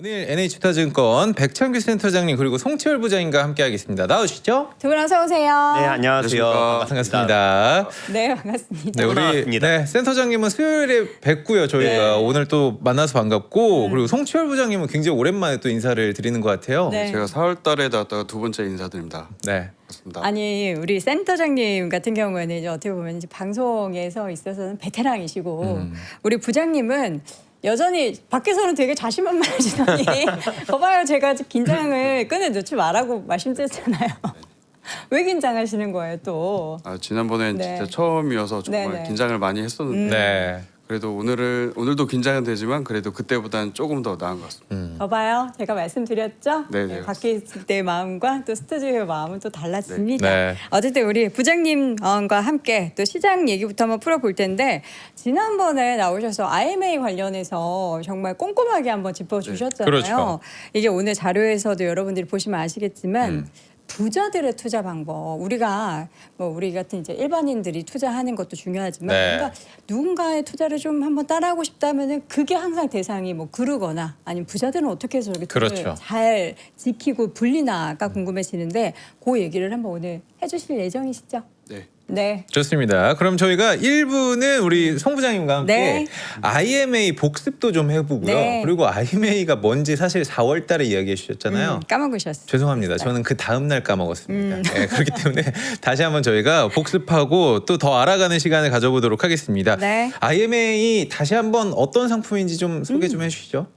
오늘 NH투자증권 백창규 센터장님 그리고 송채열 부장님과 함께하겠습니다. 나오시죠? 두 분 어서 오세요. 네, 안녕하세요. 반갑습니다. 네, 반갑습니다. 네, 우리 반갑습니다. 센터장님은 수요일에 뵙고요. 저희가 네. 오늘 또 만나서 반갑고 그리고 송채열 부장님은 굉장히 오랜만에 또 인사를 드리는 것 같아요. 네. 제가 4월 달에 나왔다가 두 번째 인사드립니다. 네. 맞습니다. 아니 우리 센터장님 같은 경우에는 이제 어떻게 보면 이제 방송에서 있어서는 베테랑이시고 우리 부장님은 여전히 밖에서는 되게 자신만만하시더니 봐봐요, 제가 긴장을 꺼내놓지 말라고 말씀드렸잖아요. 왜 긴장하시는 거예요 또? 지난번엔 네. 진짜 처음이어서 정말 네네. 긴장을 많이 했었는데 네. 그래도 오늘도 긴장은 되지만 그래도 그때보다는 조금 더 나은 것 같습니다. 봐봐요, 제가 말씀드렸죠? 네네. 밖에 있을 때의 마음과 또 스튜디오의 마음은 또 달라집니다. 네. 어쨌든 우리 부장님과 함께 또 시장 얘기부터 한번 풀어볼 텐데 지난번에 나오셔서 IMA 관련해서 정말 꼼꼼하게 한번 짚어주셨잖아요. 그렇죠. 이게 오늘 자료에서도 여러분들이 보시면 아시겠지만 부자들의 투자 방법, 우리가 뭐 우리 같은 이제 일반인들이 투자하는 것도 중요하지만 네. 누군가의 투자를 좀 한번 따라하고 싶다면은 그게 항상 대상이 뭐 그루거나 아니면 부자들은 어떻게 해서 이렇게 돈을 그렇죠. 잘 지키고 불리나가 궁금해지는데 그 얘기를 한번 오늘 해주실 예정이시죠? 네. 네. 좋습니다. 그럼 저희가 1부는 우리 송 부장님과 함께 네. IMA 복습도 좀 해보고요. 네. 그리고 IMA가 뭔지 사실 4월 달에 이야기해 주셨잖아요. 까먹으셨어요. 죄송합니다. 저는 그 다음 날 까먹었습니다. 네, 그렇기 때문에 다시 한번 저희가 복습하고 또 더 알아가는 시간을 가져보도록 하겠습니다. 네. IMA 다시 한번 어떤 상품인지 좀 소개 좀 해주시죠.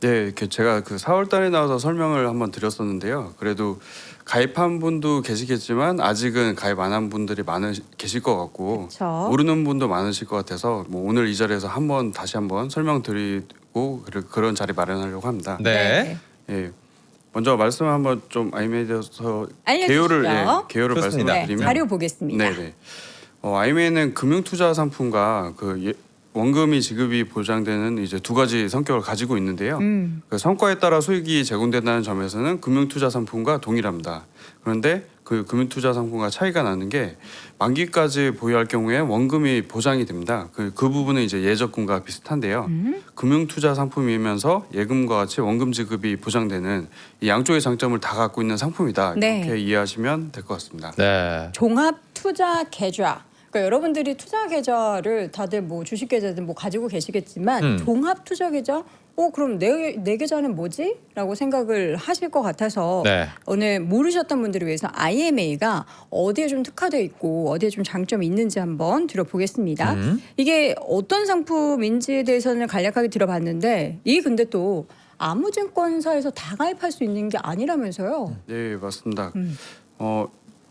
네, 이렇게 제가 그 4월 달에 나와서 설명을 한번 드렸었는데요. 그래도 가입한 분도 계시겠지만 아직은 가입 안 한 분들이 계실 것 같고 그쵸. 모르는 분도 많으실 것 같아서 뭐 오늘 이 자리에서 다시 한번 설명드리고 그런 자리 마련하려고 합니다. 네. 예. 먼저 말씀 한번 좀 IMA에 대해서 알려주시죠. 개요를 좋습니다. 말씀드리면 자료 보겠습니다. 네네. IMA는 금융투자 상품과 원금이 지급이 보장되는 이제 두 가지 성격을 가지고 있는데요. 그 성과에 따라 수익이 제공된다는 점에서는 금융투자 상품과 동일합니다. 그런데 그 금융투자 상품과 차이가 나는 게 만기까지 보유할 경우에 원금이 보장이 됩니다. 그 부분은 이제 예적금과 비슷한데요. 금융투자 상품이면서 예금과 같이 원금 지급이 보장되는 이 양쪽의 장점을 다 갖고 있는 상품이다. 네. 이렇게 이해하시면 될 것 같습니다. 네. 종합 투자 계좌. 그러니까 여러분들이 투자 계좌를 다들 뭐 주식 계좌든 뭐 가지고 계시겠지만 종합 투자 계좌? 그럼 내 계좌는 뭐지? 라고 생각을 하실 것 같아서 네. 오늘 모르셨던 분들을 위해서 IMA가 어디에 좀 특화되어 있고 어디에 좀 장점이 있는지 한번 들어보겠습니다. 이게 어떤 상품인지에 대해서는 간략하게 들어봤는데 이게 근데 또 아무 증권사에서 다 가입할 수 있는 게 아니라면서요. 네, 맞습니다.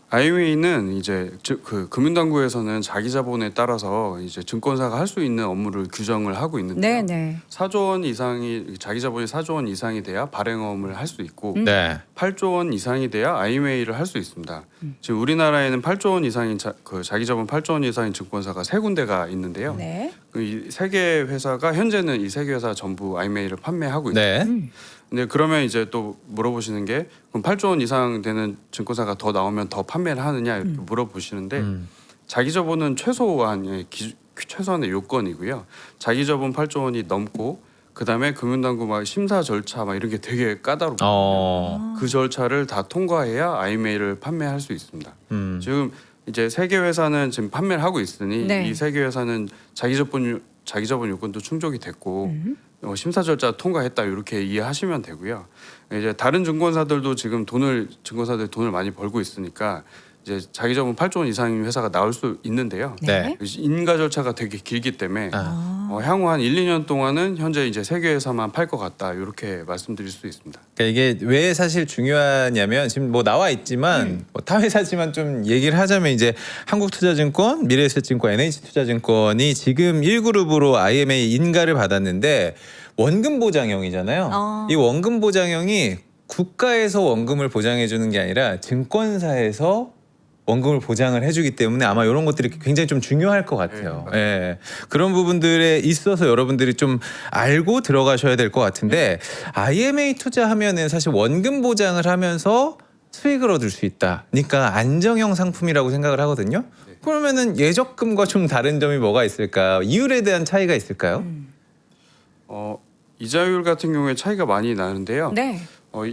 IMA는 이제 그 금융당국에서는 자기 자본에 따라서 이제 증권사가 할 수 있는 업무를 규정을 하고 있는데요. 네네. 4조 원 이상이 자기 자본이 4조 원 이상이 돼야 발행업을 할 수 있고 네. 8조 원 이상이 돼야 IMA를 할 수 있습니다. 지금 우리나라에는 8조 원 이상인 자기 자본 8조 원 이상인 증권사가 세 군데가 있는데요. 네. 이 세 개 회사가 현재는 이 세 개 회사 전부 IMA를 판매하고 있습니다. 네. 근데 그러면 이제 또 물어보시는 게 그럼 8조 원 이상 되는 증권사가 더 나오면 더 판매를 하느냐 이렇게 물어보시는데 자기 자본은 최소한의 요건이고요. 자기 자본 8조 원이 넘고 그다음에 금융당국 막 심사 절차 막 이런 게 되게 까다롭고 그 절차를 다 통과해야 IMA를 판매할 수 있습니다. 지금 이제 세 개 회사는 지금 판매를 하고 있으니 네. 이 세 개 회사는 자기 자본 요건도 충족이 됐고 심사 절차 통과했다 이렇게 이해하시면 되고요. 이제 다른 증권사들도 지금 증권사들 돈을 많이 벌고 있으니까 이제 자기 자본 8조 원 이상인 회사가 나올 수 있는데요. 네. 인가 절차가 되게 길기 때문에 향후 한 1, 2년 동안은 현재 이제 세 개 회사만 팔 것 같다 이렇게 말씀드릴 수 있습니다. 그러니까 이게 왜 사실 중요하냐면 지금 뭐 나와 있지만 뭐 타 회사지만 좀 얘기를 하자면 이제 한국투자증권, 미래에셋증권, NH투자증권이 지금 1그룹으로 IMA 인가를 받았는데 원금 보장형이잖아요. 이 원금 보장형이 국가에서 원금을 보장해 주는 게 아니라 증권사에서 원금을 보장을 해주기 때문에 아마 이런 것들이 굉장히 좀 중요할 것 같아요. 네, 예. 그런 부분들에 있어서 여러분들이 좀 알고 들어가셔야 될 것 같은데 IMA 투자하면은 사실 원금 보장을 하면서 수익을 얻을 수 있다. 그러니까 안정형 상품이라고 생각을 하거든요. 그러면은 예적금과 좀 다른 점이 뭐가 있을까? 이율에 대한 차이가 있을까요? 이자율 같은 경우에 차이가 많이 나는데요. 네.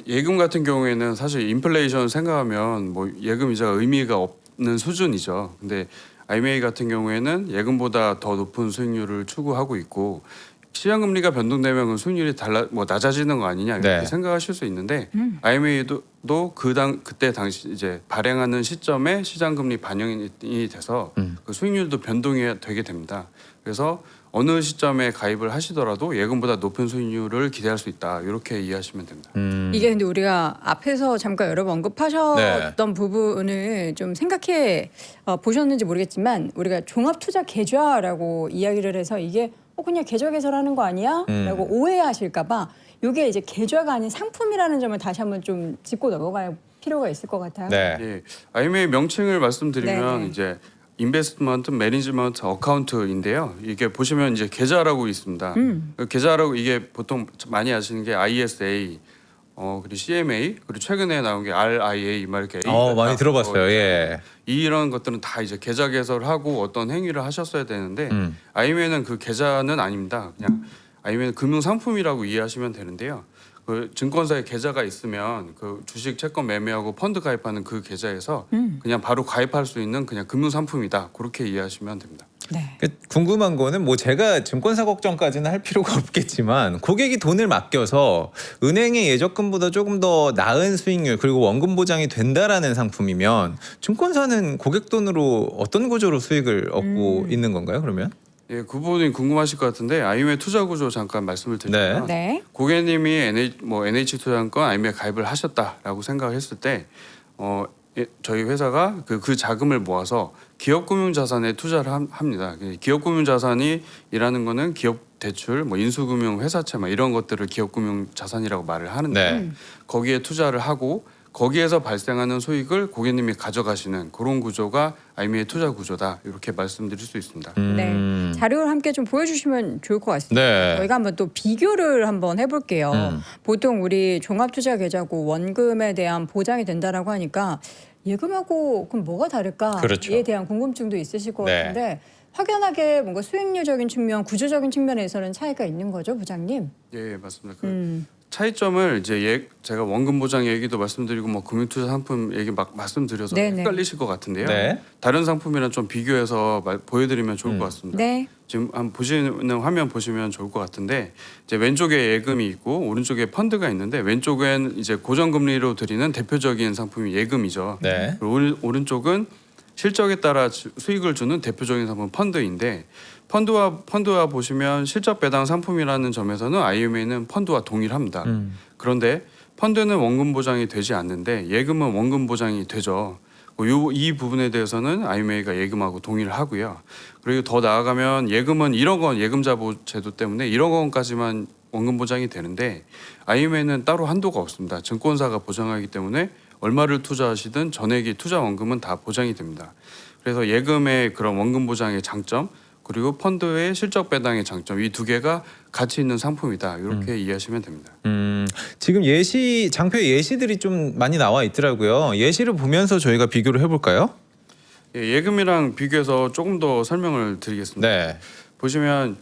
예금 같은 경우에는 사실 인플레이션 생각하면 뭐 예금 이자가 의미가 없는 수준이죠. 근데 IMA 같은 경우에는 예금보다 더 높은 수익률을 추구하고 있고 시장 금리가 변동되면 그 수익률이 낮아지는 거 아니냐 이렇게 네. 생각하실 수 있는데 IMA도 그때 당시 이제 발행하는 시점에 시장 금리 반영이 돼서 그 수익률도 변동이 되게 됩니다. 그래서 어느 시점에 가입을 하시더라도 예금보다 높은 수익률을 기대할 수 있다. 이렇게 이해하시면 됩니다. 이게 근데 우리가 앞에서 잠깐 여러 번 언급하셨던 네. 부분을 좀 생각해 보셨는지 모르겠지만 우리가 종합투자 계좌라고 이야기를 해서 이게 그냥 계좌 개설하는 거 아니야? 라고 오해하실까봐 이게 이제 계좌가 아닌 상품이라는 점을 다시 한번 좀 짚고 넘어갈 필요가 있을 것 같아요. 네. 예, IMA 명칭을 말씀드리면 네네. 이제 인베스트먼트 매니지먼트 어카운트인데요. 이게 보시면 이제 계좌라고 있습니다. 그 계좌라고 이게 보통 많이 아시는 게 ISA, 그리고 CMA, 그리고 최근에 나온 게 RIA 막 이렇게 많이 들어봤어요. 예. 이런 것들은 다 이제 계좌 개설하고 어떤 행위를 하셨어야 되는데 IMA는 그 계좌는 아닙니다. 그냥 IMA는 금융 상품이라고 이해하시면 되는데요. 그 증권사에 계좌가 있으면 그 주식 채권 매매하고 펀드 가입하는 그 계좌에서 그냥 바로 가입할 수 있는 그냥 금융 상품이다. 그렇게 이해하시면 됩니다. 네. 궁금한 거는 뭐 제가 증권사 걱정까지는 할 필요가 없겠지만 고객이 돈을 맡겨서 은행의 예적금보다 조금 더 나은 수익률 그리고 원금 보장이 된다라는 상품이면 증권사는 고객 돈으로 어떤 구조로 수익을 얻고 있는 건가요? 그러면? 예, 그 부분이 궁금하실 것 같은데 IMA 투자 구조 잠깐 말씀을 드리면 네. 고객님이 NH투자증권 IMA에 가입을 하셨다라고 생각을 했을 때 저희 회사가 그 자금을 모아서 기업금융자산에 투자를 합니다. 기업금융자산이 일하는 거는 기업 대출, 뭐 인수금융 회사채 막 이런 것들을 기업금융자산이라고 말을 하는데 네. 거기에 투자를 하고 거기에서 발생하는 수익을 고객님이 가져가시는 그런 구조가 IMA 투자 구조다 이렇게 말씀드릴 수 있습니다. 네. 자료를 함께 좀 보여주시면 좋을 것 같습니다. 네. 저희가 한번 또 비교를 한번 해볼게요. 보통 우리 종합투자 계좌고 원금에 대한 보장이 된다라고 하니까 예금하고 그럼 뭐가 다를까에 그렇죠. 대한 궁금증도 있으실 것 네. 같은데 확연하게 뭔가 수익률적인 측면, 구조적인 측면에서는 차이가 있는 거죠, 부장님? 예, 맞습니다. 그 차이점을 이제 제가 원금 보장 얘기도 말씀드리고 뭐 금융투자 상품 얘기 막 말씀드려서 네네. 헷갈리실 것 같은데요. 네. 다른 상품이랑 좀 비교해서 보여드리면 좋을 것 같습니다. 네. 지금 한번 보시는 화면 보시면 좋을 것 같은데 이제 왼쪽에 예금이 있고 오른쪽에 펀드가 있는데 왼쪽엔 이제 고정금리로 드리는 대표적인 상품이 예금이죠. 네. 그리고 오른쪽은 실적에 따라 수익을 주는 대표적인 상품 펀드인데 펀드와 보시면 실적 배당 상품이라는 점에서는 IMA는 펀드와 동일합니다. 그런데 펀드는 원금 보장이 되지 않는데 예금은 원금 보장이 되죠. 이 부분에 대해서는 IMA가 예금하고 동의를 하고요. 그리고 더 나아가면 예금은 1억 원 예금자보 제도 때문에 1억 원까지만 원금 보장이 되는데 IMA는 따로 한도가 없습니다. 증권사가 보장하기 때문에 얼마를 투자하시든 전액이 투자 원금은 다 보장이 됩니다. 그래서 예금의 그런 원금 보장의 장점 그리고 펀드의 실적 배당의 장점 이 두 개가 같이 있는 상품이다. 이렇게 이해하시면 됩니다. 지금 장표 예시들이 좀 많이 나와 있더라고요. 예시를 보면서 저희가 비교를 해볼까요? 예금이랑 비교해서 조금 더 설명을 드리겠습니다. 네. 보시면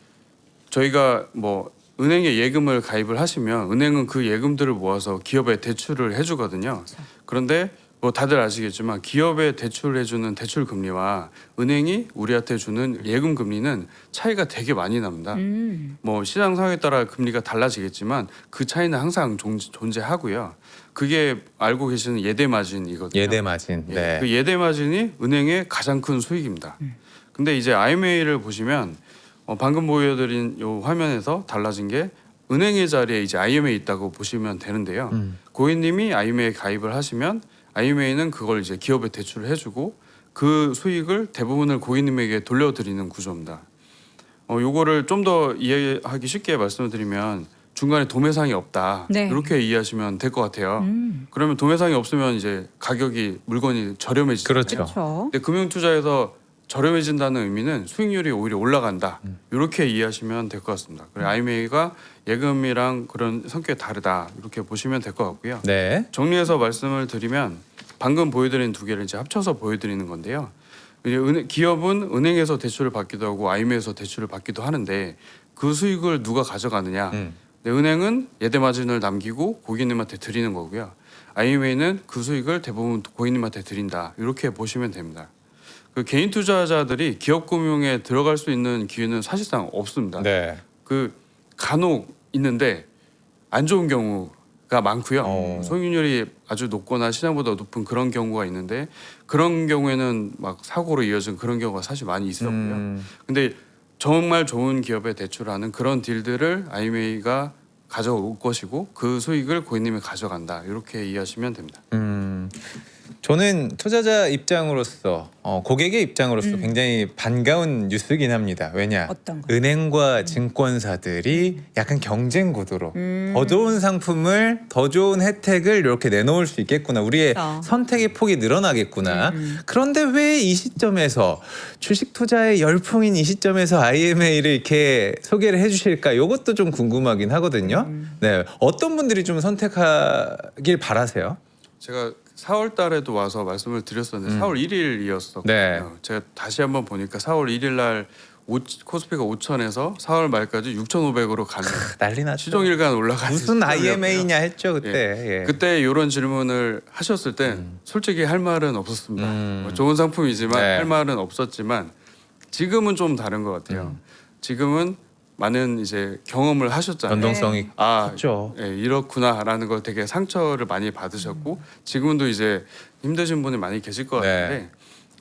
저희가 뭐 은행에 예금을 가입을 하시면 은행은 그 예금들을 모아서 기업에 대출을 해주거든요. 그런데 뭐 다들 아시겠지만 기업에 대출해주는 대출 금리와 은행이 우리한테 주는 예금 금리는 차이가 되게 많이 납니다. 뭐 시장 상황에 따라 금리가 달라지겠지만 그 차이는 항상 존재하고요. 그게 알고 계시는 예대 마진이거든요. 예대 마진. 예, 네. 그 예대 마진이 은행의 가장 큰 수익입니다. 근데 이제 IMA를 보시면 방금 보여드린 요 화면에서 달라진 게 은행의 자리에 이제 IMA 있다고 보시면 되는데요. 고객님이 IMA에 가입을 하시면 IMA는 그걸 이제 기업에 대출을 해주고 그 수익을 대부분을 고객님에게 돌려드리는 구조입니다. 요거를 좀 더 이해하기 쉽게 말씀을 드리면 중간에 도매상이 없다. 네. 이렇게 이해하시면 될 것 같아요. 그러면 도매상이 없으면 이제 가격이 물건이 저렴해지잖아요. 그렇죠. 그렇죠. 근데 금융투자에서 저렴해진다는 의미는 수익률이 오히려 올라간다. 이렇게 이해하시면 될 것 같습니다. 그래서 IMA가 예금이랑 그런 성격이 다르다. 이렇게 보시면 될 것 같고요. 네. 정리해서 말씀을 드리면 방금 보여드린 두 개를 이제 합쳐서 보여드리는 건데요. 이제 기업은 은행에서 대출을 받기도 하고 IMA에서 대출을 받기도 하는데 그 수익을 누가 가져가느냐? 네, 은행은 예대 마진을 남기고 고객님한테 드리는 거고요. IMA는 그 수익을 대부분 고객님한테 드린다. 이렇게 보시면 됩니다. 그 개인 투자자들이 기업 금융에 들어갈 수 있는 기회는 사실상 없습니다. 네. 그 간혹 있는데 안 좋은 경우가 많고요. 소유율이 아주 높거나 시장보다 높은 그런 경우가 있는데 그런 경우에는 막 사고로 이어진 그런 경우가 사실 많이 있었고요. 근데 정말 좋은 기업에 대출하는 그런 딜들을 IMA가 가져올 것이고 그 수익을 고객님이 가져간다. 이렇게 이해하시면 됩니다. 저는 투자자 입장으로서 고객의 입장으로서 굉장히 반가운 뉴스긴 합니다. 왜냐? 어떤 거? 은행과 증권사들이 약간 경쟁 구도로 더 좋은 상품을 더 좋은 혜택을 이렇게 내놓을 수 있겠구나. 우리의 그렇죠. 선택의 폭이 늘어나겠구나. 그런데 왜 이 시점에서 주식 투자의 열풍인 이 시점에서 IMA를 이렇게 소개를 해주실까? 이것도 좀 궁금하긴 하거든요. 네, 어떤 분들이 좀 선택하길 바라세요? 제가 4월 달에도 와서 말씀을 드렸었는데 4월 1일이었었거든요. 네. 제가 다시 한번 보니까 4월 1일 날 코스피가 5천에서 4월 말까지 6,500으로 가는 난리 났죠. 시종일관 올라가는 무슨 시점이었고요. IMA냐 했죠 그때. 예. 그때 이런 질문을 하셨을 때 솔직히 할 말은 없었습니다. 뭐 좋은 상품이지만 네. 할 말은 없었지만 지금은 좀 다른 것 같아요. 지금은 많은 이제 경험을 하셨잖아요. 변동성이 아, 컸죠. 예, 이렇구나라는 걸 되게 상처를 많이 받으셨고 지금도 이제 힘드신 분이 많이 계실 것 같은데 네.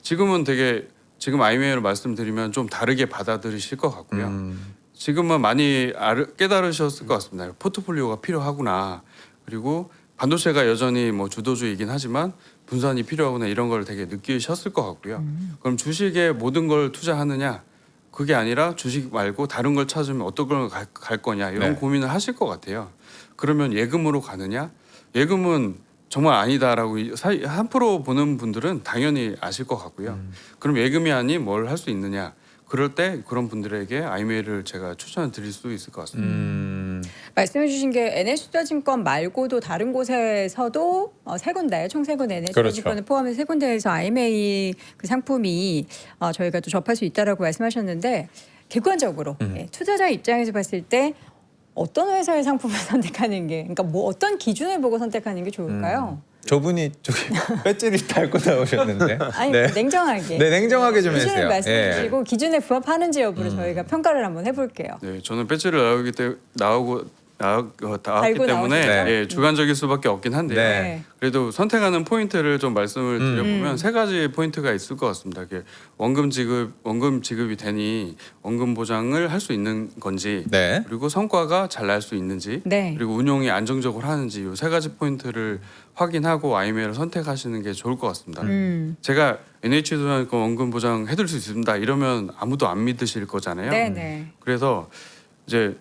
지금은 되게 지금 IMA를 말씀드리면 좀 다르게 받아들이실 것 같고요. 지금은 많이 깨달으셨을 것 같습니다. 포트폴리오가 필요하구나. 그리고 반도체가 여전히 뭐 주도주의이긴 하지만 분산이 필요하구나 이런 걸 되게 느끼셨을 것 같고요. 그럼 주식에 모든 걸 투자하느냐? 그게 아니라 주식 말고 다른 걸 찾으면 어떤 걸 갈 거냐 이런 네. 고민을 하실 것 같아요. 그러면 예금으로 가느냐? 예금은 정말 아니다라고 한 프로 보는 분들은 당연히 아실 것 같고요. 그럼 예금이 아닌 뭘 할 수 있느냐? 그럴 때 그런 분들에게 IMA를 제가 추천을 드릴 수 있을 것 같습니다. 말씀해주신 게 NH투자증권 말고도 다른 곳에서도 세 군데 총 세 군데 NH투자증권을 포함해서 세 군데에서 IMA 그 상품이 저희가 또 접할 수 있다라고 말씀하셨는데 객관적으로 투자자 입장에서 봤을 때 어떤 회사의 상품을 선택하는 게 그러니까 뭐 어떤 기준을 보고 선택하는 게 좋을까요? 저분이 저기 배지를 달고 나오셨는데. 아니 네. 냉정하게 네, 냉정하게 좀 기준을 해주세요. 말씀해 주시고 기준에 부합하는지 여부를 저희가 평가를 한번 해볼게요. 네, 저는 배지를 나왔기 달고 때문에 나오셨죠? 예, 주관적일 수밖에 없긴 한데요. 네. 그래도 선택하는 포인트를 좀 말씀을 드려보면 세 가지 포인트가 있을 것 같습니다. 원금 지급이 되니 원금 보장을 할 수 있는 건지, 네. 그리고 성과가 잘 날 수 있는지, 네. 그리고 운용이 안정적으로 하는지 이 세 가지 포인트를 확인하고 IMA를 선택하시는 게 좋을 것 같습니다. 제가 NH투자증권 원금 보장 해드릴 수 있습니다. 이러면 아무도 안 믿으실 거잖아요. 네네. 그래서 이제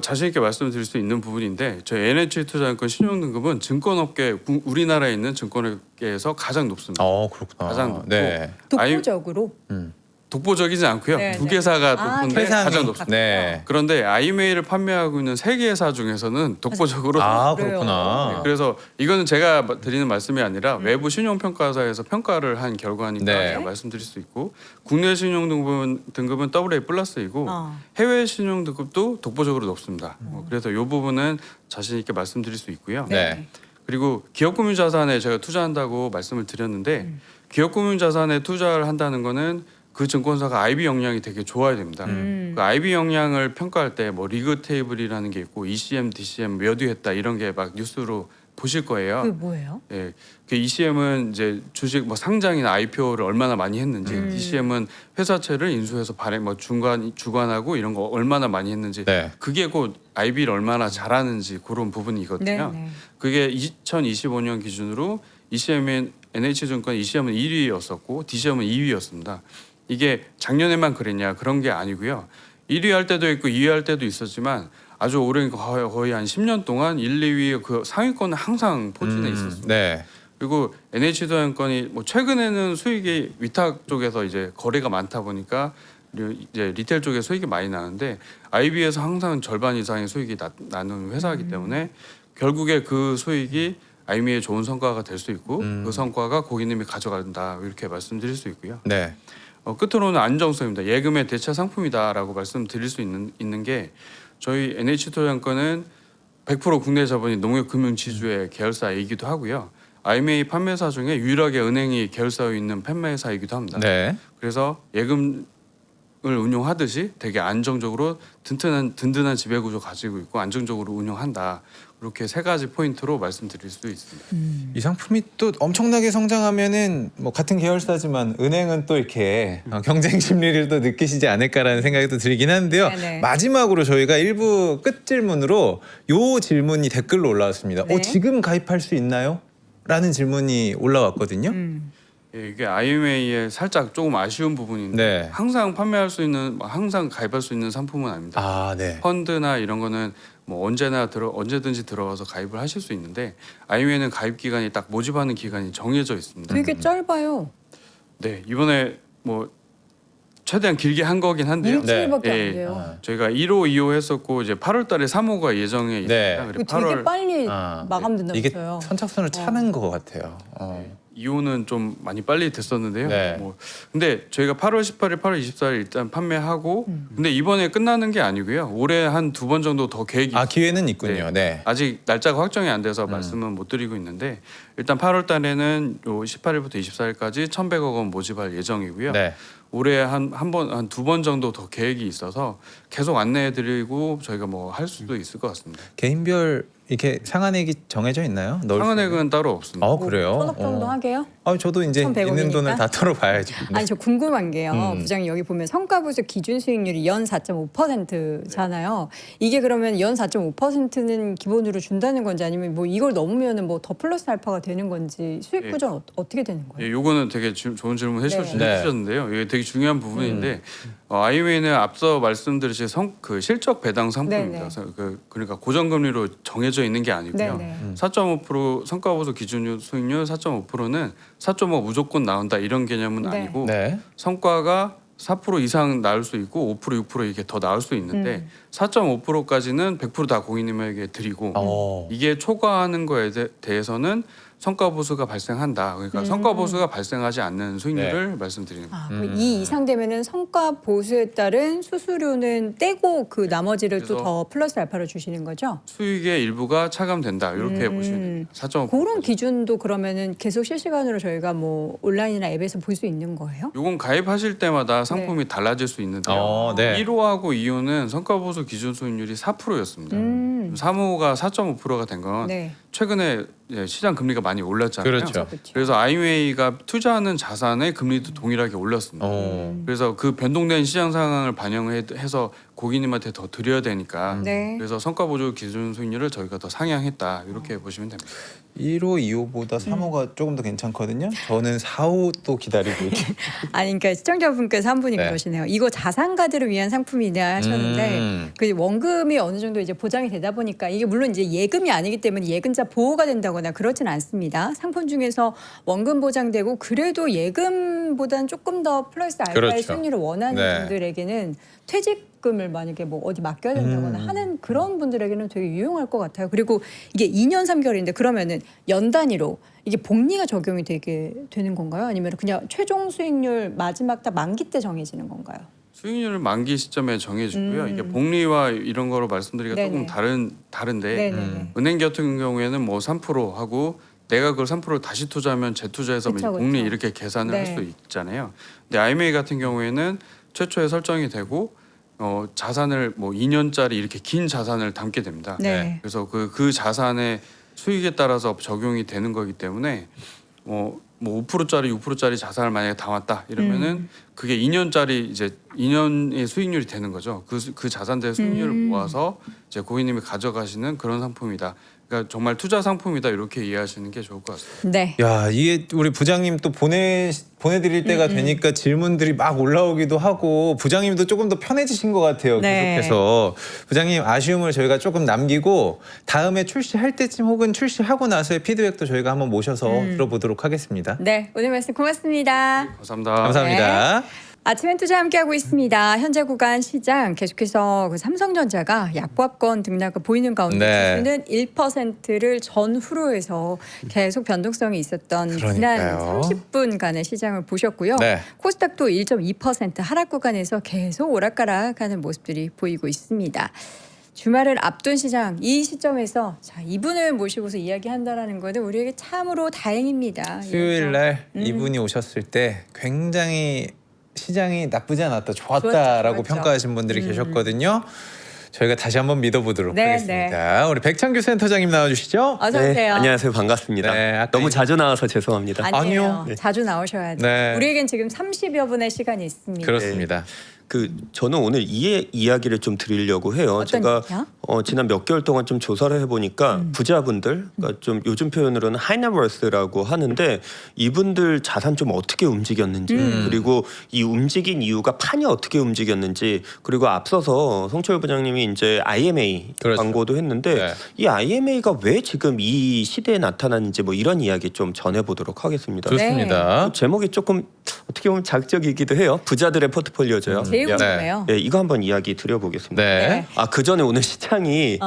자신 있게 말씀드릴 수 있는 부분인데 저희 NH투자증권 신용등급은 증권업계 우리나라에 있는 증권업계에서 가장 높습니다. 그렇구나. 가장 높고 네. 독보적으로 독보적이진 않고요. 네, 두 네. 개사가 아, 높은데 회사는- 가장 높습니다. 네. 그런데 IMA를 판매하고 있는 세 개사 중에서는 독보적으로 아, 그래요. 그렇구나. 그래서 이거는 제가 드리는 말씀이 아니라 외부 신용평가사에서 평가를 한 결과니까 네. 제가 말씀드릴 수 있고 국내 신용등급은 AA 플러스이고 어. 해외 신용등급도 독보적으로 높습니다. 그래서 이 부분은 자신 있게 말씀드릴 수 있고요. 네. 그리고 기업금융자산에 제가 투자한다고 말씀을 드렸는데 기업금융자산에 투자를 한다는 거는 그 증권사가 IB 역량이 되게 좋아야 됩니다. 그 IB 역량을 평가할 때 뭐 리그 테이블이라는 게 있고 ECM, DCM 몇 위 했다 이런 게 막 뉴스로 보실 거예요. 그게 뭐예요? 예, 그 ECM은 이제 주식 뭐 상장이나 IPO를 얼마나 많이 했는지, DCM은 회사채를 인수해서 발행 뭐 주관하고 이런 거 얼마나 많이 했는지, 네. 그게 곧 IB를 얼마나 잘하는지 그런 부분이거든요. 네. 그게 2025년 기준으로 ECM은 NH증권 ECM은 1위였었고 DCM은 2위였습니다. 이게 작년에만 그랬냐 그런 게 아니고요. 1위 할 때도 있고 2위 할 때도 있었지만 아주 오랜 거의 한 10년 동안 1, 2위 그 상위권은 항상 포진해 있었습니다. 네. 그리고 NH투자증권이 뭐 최근에는 수익이 위탁 쪽에서 이제 거래가 많다 보니까 이제 리테일 쪽에 수익이 많이 나는데 IB에서 항상 절반 이상의 수익이 나는 회사이기 때문에 결국에 그 수익이 IMA의 좋은 성과가 될 수 있고 그 성과가 고객님이 가져간다 이렇게 말씀드릴 수 있고요. 네. 끝으로는 안정성입니다. 예금의 대체 상품이다라고 말씀드릴 수 있는 게 저희 NH투자증권은 100% 국내 자본이 농협금융지주의 계열사이기도 하고요. IMA 판매사 중에 유일하게 은행이 계열사에 있는 판매사이기도 합니다. 네. 그래서 예금을 운용하듯이 되게 안정적으로 든든한 지배구조 가지고 있고 안정적으로 운용한다. 이렇게 세 가지 포인트로 말씀드릴 수 있습니다. 이 상품이 또 엄청나게 성장하면은 뭐 같은 계열사지만 은행은 또 이렇게 경쟁 심리를 또 느끼시지 않을까라는 생각이 또 들긴 하는데요. 네네. 마지막으로 저희가 1부 끝 질문으로 요 질문이 댓글로 올라왔습니다. 네. 지금 가입할 수 있나요? 라는 질문이 올라왔거든요. 예, 이게 IMA에 살짝 조금 아쉬운 부분인데 네. 항상 판매할 수 있는, 항상 가입할 수 있는 상품은 아닙니다. 아, 네. 펀드나 펀드나 이런 거는 뭐 언제든지 들어가서 가입을 하실 수 있는데 IMA는 가입 기간이 딱 모집하는 기간이 정해져 있습니다. 되게 짧아요. 네, 이번에 뭐 최대한 길게 한 거긴 한데요. 일주일밖에 네. 안 돼요. 아. 저희가 1호, 2호 했었고 이제 8월달에 3호가 예정에 네. 있습니다. 이거 그리고 되게 빨리 아, 이게 마감된다면서요. 선착순을 차는 것 같아요. 2호는 좀 많이 빨리 됐었는데요. 네. 뭐 근데 저희가 8월 18일, 8월 24일 일단 판매하고 근데 이번에 끝나는 게 아니고요. 올해 한 2번 정도 더 계획이 기회는 있군요. 네. 아직 날짜가 확정이 안 돼서 말씀은 못 드리고 있는데 일단 8월 달에는 요 18일부터 24일까지 1,100억 원 모집할 예정이고요. 네. 올해 한 두 번 정도 더 계획이 있어서 계속 안내해 드리고 저희가 뭐 할 수도 있을 것 같습니다. 개인별 이렇게 상한액이 정해져 있나요? 넣을 수 있는? 상한액은 따로 없습니다. 그래요? 천억 정도 하게요? 저도 이제 1,100억 있는 이니까? 돈을 다 털어봐야죠. 아니 저 궁금한 게요. 부장님 여기 보면 성과보수 기준 수익률이 연 4.5%잖아요. 이게 그러면 연 4.5%는 기본으로 준다는 건지 아니면 뭐 이걸 넘으면은 뭐 더 플러스 알파가 되는 건지 수익 구조는 어떻게 되는 거예요? 예, 요거는 되게 좋은 질문 네. 해주셨는데요. 이게 되게 중요한 부분인데 IMA는 앞서 말씀드린 그 실적 배당 상품입니다. 네네. 그러니까 고정금리로 정해져 있는 게 아니고요. 네네. 4.5% 성과보수 기준 수익률 4.5%는 4.5 무조건 나온다 이런 개념은 네. 아니고 네. 성과가 4% 이상 나올 수 있고 5% 6% 이렇게 더 나올 수 있는데 4.5%까지는 100% 다 고객님에게 드리고 이게 초과하는 거에 대해서는 성과 보수가 발생한다. 그러니까 성과 보수가 발생하지 않는 수익률을 말씀드리는 거예요. 그럼 이 이상 되면은 성과 보수에 따른 수수료는 떼고 그 나머지를 또 그래서 더 플러스 알파로 주시는 거죠? 수익의 일부가 차감된다. 이렇게 보시면 됩니다. 4.5%. 그런 기준도 그러면은 계속 실시간으로 저희가 뭐 온라인이나 앱에서 볼 수 있는 거예요? 요건 가입하실 때마다 상품이 달라질 수 있는데요. 네. 1호하고 2호는 성과 보수 기준 수익률이 4%였습니다. 3호가 4.5%가 된 건 네. 최근에 시장 금리가 많이 올랐잖아요. 그렇죠. 그래서 IMA가 투자하는 자산의 금리도 동일하게 올랐습니다. 그래서 그 변동된 시장 상황을 반영해서 고객님한테 더 드려야 되니까 네. 그래서 성과 보조 기준 수익률을 저희가 더 상향했다 이렇게 보시면 됩니다. 1호, 2호보다 3호가 조금 더 괜찮거든요. 저는 4호 또 기다리고 이렇게. 아니 그러니까 시청자분께서 한 분이 네. 그러시네요. 이거 자산가들을 위한 상품이냐 하셨는데 그 원금이 어느 정도 이제 보장이 되다 보니까 이게 물론 이제 예금이 아니기 때문에 예금자 보호가 된다거나 그렇진 않습니다. 상품 중에서 원금 보장되고 그래도 예금보다는 조금 더 플러스 알파의 그렇죠. 수익률을 원하는 네. 분들에게는 퇴직금을 만약에 뭐 어디 맡겨야 된다거나 하는 그런 분들에게는 되게 유용할 것 같아요. 그리고 이게 2년 3개월인데 그러면은 연 단위로 이게 복리가 적용이 되게 되는 건가요? 아니면 그냥 최종 수익률 마지막 딱 만기 때 정해지는 건가요? 수익률을 만기 시점에 정해주고요. 이게 복리와 이런 거로 말씀드리기가 네네. 조금 다른데 네네네. 은행 같은 경우에는 뭐 3% 하고 내가 그걸 3%를 다시 투자하면 재투자해서 그쵸, 복리 그쵸. 이렇게 계산을 할 네. 수 있잖아요. 근데 IMA 같은 경우에는 최초에 설정이 되고 자산을 뭐 2년짜리 이렇게 긴 자산을 담게 됩니다. 네. 그래서 그 자산의 수익에 따라서 적용이 되는 거기 때문에 뭐 5%짜리 6%짜리 자산을 만약에 담았다 이러면은 그게 2년짜리 이제 2년의 수익률이 되는 거죠. 그 자산들의 수익률을 모아서 이제 고객님이 가져가시는 그런 상품이다. 그러니까 정말 투자 상품이다 이렇게 이해하시는 게 좋을 것 같습니다. 네. 야, 이게 우리 부장님 또 보내드릴 때가 되니까 질문들이 막 올라오기도 하고 부장님도 조금 더 편해지신 것 같아요. 네. 계속해서 부장님 아쉬움을 저희가 조금 남기고 다음에 출시할 때쯤 혹은 출시하고 나서의 피드백도 저희가 한번 모셔서 들어보도록 하겠습니다. 네. 오늘 말씀 고맙습니다. 감사합니다. 감사합니다. 아침엔 투자 함께하고 있습니다. 현재 구간 시장 계속해서 그 삼성전자가 약보합권 등락을 보이는 가운데 네. 지수는 1%를 전후로 해서 계속 변동성이 있었던 지난 그러니까요. 30분간의 시장을 보셨고요. 네. 코스닥도 1.2% 하락 구간에서 계속 오락가락하는 모습들이 보이고 있습니다. 주말을 앞둔 시장 이 시점에서 자 이분을 모시고서 이야기한다라는 것은 우리에게 참으로 다행입니다. 수요일 날 음. 이분이 오셨을 때 굉장히 시장이 나쁘지 않았다, 좋았다라고 좋았죠. 평가하신 분들이 계셨거든요. 저희가 다시 한번 믿어보도록 네, 하겠습니다. 우리 백창규 센터장님 나와주시죠. 어서 오세요. 네, 안녕하세요. 반갑습니다. 네, 아까 너무 자주 나와서 죄송합니다. 아니에요. 아니요. 네. 자주 나오셔야 돼요. 네. 우리에겐 지금 30여 분의 시간이 있습니다. 그렇습니다. 저는 오늘 이 이야기를 좀 드리려고 해요. 어떤 제가 얘기요? 지난 몇 개월 동안 좀 조사를 해보니까 부자분들, 그러니까 좀 요즘 표현으로는 하이넷워스라고 하는데 이분들 자산 좀 어떻게 움직였는지 그리고 이 움직인 이유가 판이 어떻게 움직였는지 그리고 앞서서 송철 부장님이 이제 IMA 그렇죠. 광고도 했는데 네. 이 IMA가 왜 지금 이 시대에 나타났는지 뭐 이런 이야기 좀 전해보도록 하겠습니다. 좋습니다. 제목이 조금 어떻게 보면 자극적이기도 해요. 부자들의 포트폴리오죠. 제일 네. 궁금해요. 네, 이거 한번 이야기 드려보겠습니다. 네. 그 전에 오늘 시장이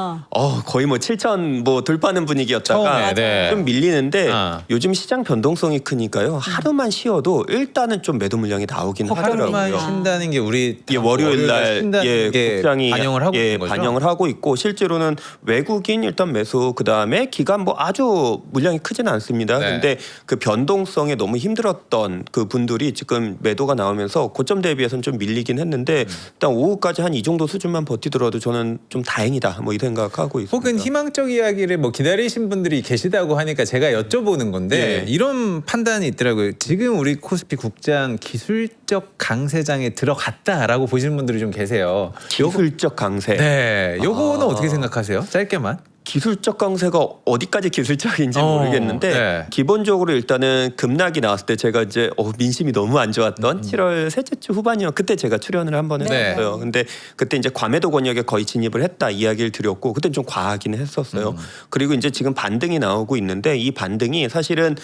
거의 뭐 7천 뭐 돌파하는 분위기였다가 처음에, 네. 좀 밀리는데 요즘 시장 변동성이 크니까요. 하루만 쉬어도 일단은 좀 매도 물량이 나오긴 하루만 하더라고요. 쉰다는 게 우리 월요일 날 쉰다는 게 국장이 반영을 하고 있는 거죠. 반영을 하고 있고 실제로는 외국인 일단 매수 그다음에 기간 뭐 아주 물량이 크지는 않습니다. 네. 근데 그 변동성에 너무 힘들었던 그 분들이 지금 매도가 나오면서 고점 대비해서는 좀 밀리긴 했는데 일단 오후까지 한 이 정도 수준만 버티더라도 저는 좀 다행이다 뭐 이 생각하고 있습니다. 혹은 희망적 이야기를 뭐 기다리신 분들이 계시다고 하니까 제가 여쭤보는 건데 예. 이런 판단이 있더라고요. 지금 우리 코스피 국장 기술적 강세장에 들어갔다라고 보시는 분들이 좀 계세요. 기술적 강세. 네, 요거는 어떻게 생각하세요? 짧게만. 기술적 강세가 어디까지 기술적인지 모르겠는데 네. 기본적으로 일단은 급락이 나왔을 때 제가 이제 민심이 너무 안 좋았던 7월 셋째 주 후반이요. 그때 제가 출연을 한번 네. 했었어요. 근데 그때 이제 과매도 권역에 거의 진입을 했다 이야기를 드렸고 그때는 좀 과하긴 했었어요. 그리고 이제 지금 반등이 나오고 있는데 이 반등이 사실은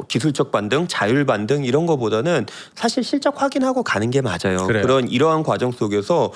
기술적 반등, 자율 반등 이런 거보다는 사실 실적 확인하고 가는 게 맞아요. 그래요. 그런 이러한 과정 속에서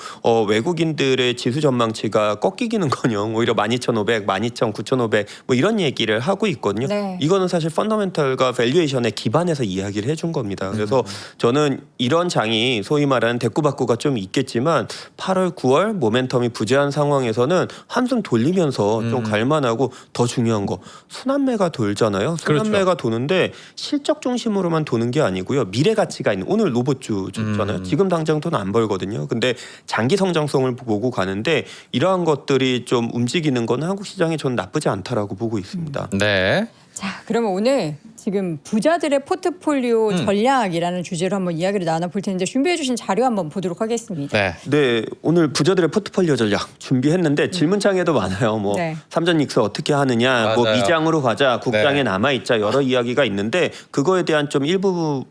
외국인들의 지수 전망치가 꺾이기는커녕 오히려 12,500 12,000, 9,500 뭐 이런 얘기를 하고 있거든요. 네. 이거는 사실 펀더멘털과 밸류에이션에 기반해서 이야기를 해준 겁니다. 그래서 저는 이런 장이 소위 말하는 대꾸받꾸가 좀 있겠지만 8월, 9월 모멘텀이 부재한 상황에서는 한숨 돌리면서 좀 갈만하고 더 중요한 거 순환매가 돌잖아요. 순환매가 그렇죠. 도는데 실적 중심으로만 도는 게 아니고요. 미래 가치가 있는 오늘 로봇주 줬잖아요. 지금 당장 돈 안 벌거든요. 근데 장기 성장성을 보고 가는데 이러한 것들이 좀 움직이는 건 한국 시장이 저는 나쁘지 않다라고 보고 있습니다. 네. 자, 그러면 오늘 지금 부자들의 포트폴리오 전략이라는 주제로 한번 이야기를 나눠볼 텐데 준비해 주신 자료 한번 보도록 하겠습니다. 네. 네, 오늘 부자들의 포트폴리오 전략 준비했는데 질문창에도 많아요. 뭐 네. 삼전 닉스 어떻게 하느냐, 뭐 맞아요. 미장으로 가자, 국장에 네. 남아 있자 여러 이야기가 있는데 그거에 대한 좀 일부분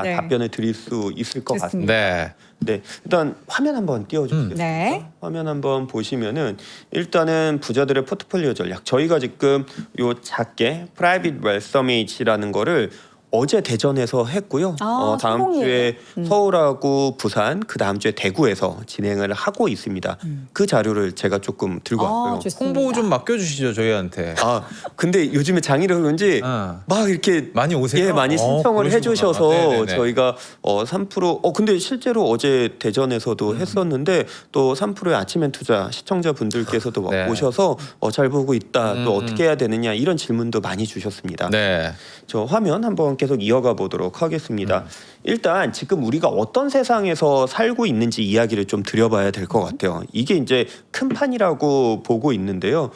네. 답변을 드릴 수 있을 것 좋습니다. 같습니다. 네. 네, 일단 화면 한번 띄워주시겠습니까? 네. 화면 한번 보시면은 일단은 부자들의 포트폴리오 전략 저희가 지금 요 작게 Private Wealth Summit이라는 거를 어제 대전에서 했고요. 다음 성공이에요. 주에 서울하고 부산, 그 다음 주에 대구에서 진행을 하고 있습니다. 그 자료를 제가 조금 들고 왔고요. 좋습니다. 홍보 좀 맡겨주시죠 저희한테. 근데 요즘에 장이라 그런지 막 이렇게 많이 오세요? 예, 많이 신청을 그러시구나. 해주셔서 네네네. 저희가 3% 근데 실제로 어제 대전에서도 했었는데 또 3%의 아침엔 투자 시청자분들께서도 네. 오셔서 잘 보고 있다. 또 어떻게 해야 되느냐 이런 질문도 많이 주셨습니다. 네. 저 화면 한번 계속 이어가 보도록 하겠습니다. 일단 지금 우리가 어떤 세상에서 살고 있는지 이야기를 좀 드려봐야 될 것 같아요. 이게 이제 큰 판이라고 보고 있는데요.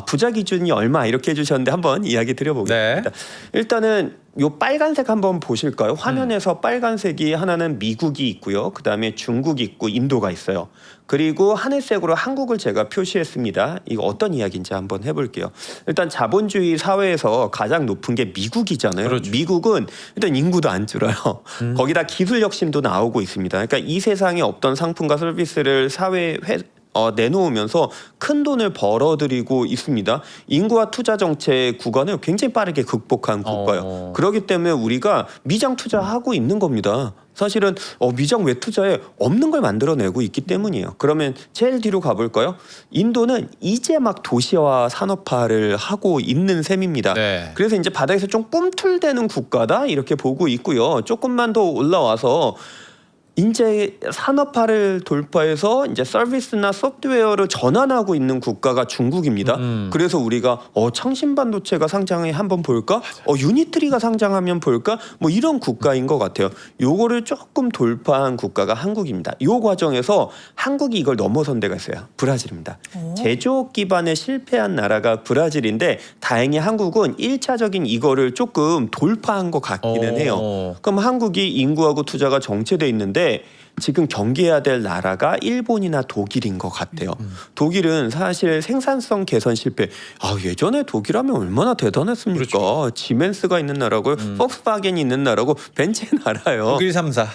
부자 기준이 얼마 이렇게 해주셨는데 한번 이야기 드려보겠습니다. 네. 일단은 요 빨간색 한번 보실까요? 화면에서 빨간색이 하나는 미국이 있고요. 그다음에 중국이 있고 인도가 있어요. 그리고 하늘색으로 한국을 제가 표시했습니다. 이거 어떤 이야기인지 한번 해볼게요. 일단 자본주의 사회에서 가장 높은 게 미국이잖아요. 그렇죠. 미국은 일단 인구도 안 줄어요. 거기다 기술 혁신도 나오고 있습니다. 그러니까 이 세상에 없던 상품과 서비스를 사회에 내놓으면서 큰 돈을 벌어들이고 있습니다. 인구와 투자 정책 구간을 굉장히 빠르게 극복한 국가예요. 그렇기 때문에 우리가 미장 투자하고 있는 겁니다. 사실은 미장 외투자에 없는 걸 만들어내고 있기 때문이에요. 그러면 제일 뒤로 가볼까요? 인도는 이제 막 도시화 산업화를 하고 있는 셈입니다. 네. 그래서 이제 바닥에서 좀 꿈틀대는 국가다 이렇게 보고 있고요. 조금만 더 올라와서 이제 산업화를 돌파해서 이제 서비스나 소프트웨어를 전환하고 있는 국가가 중국입니다. 그래서 우리가 창신반도체가 상장해 한번 볼까? 유니트리가 상장하면 볼까? 뭐 이런 국가인 것 같아요. 요거를 조금 돌파한 국가가 한국입니다. 요 과정에서 한국이 이걸 넘어선 데가 있어요. 브라질입니다. 제조업 기반에 실패한 나라가 브라질인데 다행히 한국은 1차적인 이거를 조금 돌파한 것 같기는 해요. 그럼 한국이 인구하고 투자가 정체돼 있는데 지금 경계해야 될 나라가 일본이나 독일인 것 같아요. 독일은 사실 생산성 개선 실패. 예전에 독일하면 얼마나 대단했습니까? 그렇죠. 지멘스가 있는 나라고요. 폭스바겐이 있는 나라고 벤츠의 나라요. 독일 3사.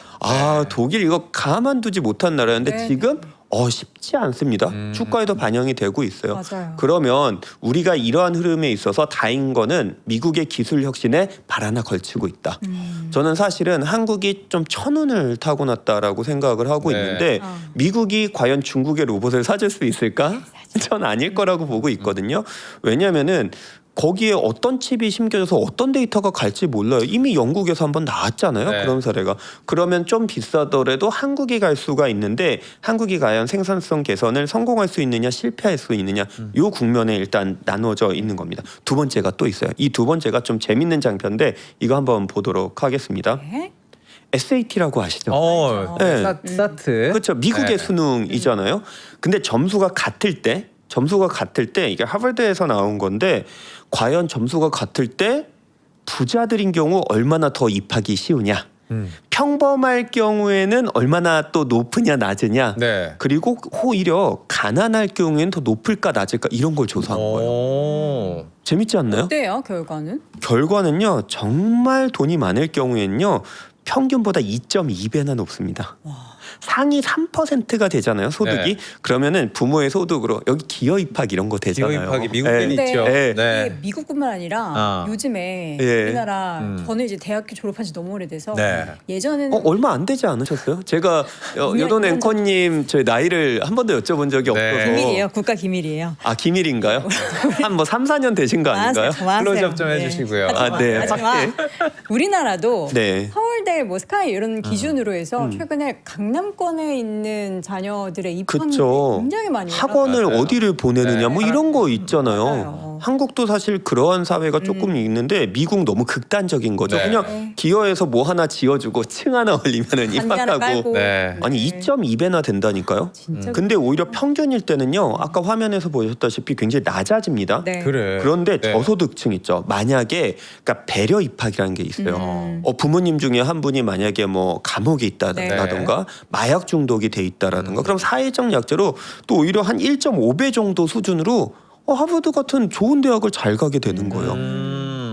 독일 이거 가만두지 못한 나라였는데 네. 지금 쉽지 않습니다. 주가에도 반영이 되고 있어요. 맞아요. 그러면 우리가 이러한 흐름에 있어서 다행인 거는 미국의 기술 혁신에 발 하나 걸치고 있다. 저는 사실은 한국이 좀 천운을 타고났다라고 생각을 하고 네. 있는데 미국이 과연 중국의 로봇을 사줄 수 있을까? 전 아닐 거라고 보고 있거든요. 왜냐하면은 거기에 어떤 칩이 심겨져서 어떤 데이터가 갈지 몰라요. 이미 영국에서 한번 나왔잖아요. 네. 그런 사례가. 그러면 좀 비싸더라도 한국이 갈 수가 있는데 한국이 과연 생산성 개선을 성공할 수 있느냐 실패할 수 있느냐 요 국면에 일단 나눠져 있는 겁니다. 두 번째가 또 있어요. 이 두 번째가 좀 재밌는 장편인데 이거 한번 보도록 하겠습니다. 네. SAT라고 아시죠? 네. 네. 사트. 그렇죠. 미국의 네. 수능이잖아요. 근데 점수가 같을 때 이게 하버드에서 나온 건데 과연 점수가 같을 때 부자들인 경우 얼마나 더 입학이 쉬우냐. 평범할 경우에는 얼마나 또 높으냐 낮으냐. 네. 그리고 오히려 가난할 경우에는 더 높을까 낮을까 이런 걸 조사한 거예요. 재밌지 않나요? 어때요 결과는? 결과는요. 정말 돈이 많을 경우에는요. 평균보다 2.2배나 높습니다. 상위 3%가 되잖아요 소득이. 네. 그러면은 부모의 소득으로 여기 기여 입학 이런 거 되잖아요. 기업 입학이 미국에는 네. 근데 있죠. 네. 이게 미국뿐만 아니라 요즘에 예. 우리나라 저는 이제 대학교 졸업한 지 너무 오래돼서 네. 예전에는 얼마 안 되지 않으셨어요? 제가 여돈 앵커님 저희 나이를 한 번도 여쭤본 적이 네. 없어서. 기밀이에요. 국가 기밀이에요. 기밀인가요? 한 뭐 3, 4년 되신 거 아닌가요? 클로즈업 좀 해주시고요. 하지만 우리나라도 네. 서울대 뭐 스카이 이런 기준으로 해서 최근에 강남권에 있는 자녀들의 입학률이 그쵸. 굉장히 많이 학원을 맞아요. 어디를 보내느냐 뭐 이런 거 있잖아요. 맞아요. 한국도 사실 그러한 사회가 조금 있는데 미국 너무 극단적인 거죠. 네. 그냥 기여해서 뭐 하나 지어주고 층 하나 올리면은 단지 하나 입학하고. 깔고. 네. 아니 2.2배나 된다니까요. 진짜 근데 오히려 평균일 때는요. 아까 화면에서 보셨다시피 굉장히 낮아집니다. 네. 그래. 그런데 네. 저소득층 있죠. 만약에 그러니까 배려 입학이라는 게 있어요. 부모님 중에 한 분이 만약에 뭐 감옥에 있다라든가 마약 중독이 돼 있다라든가 그럼 사회적 약자로 또 오히려 한 1.5배 정도 수준으로 하버드 같은 좋은 대학을 잘 가게 되는 거예요.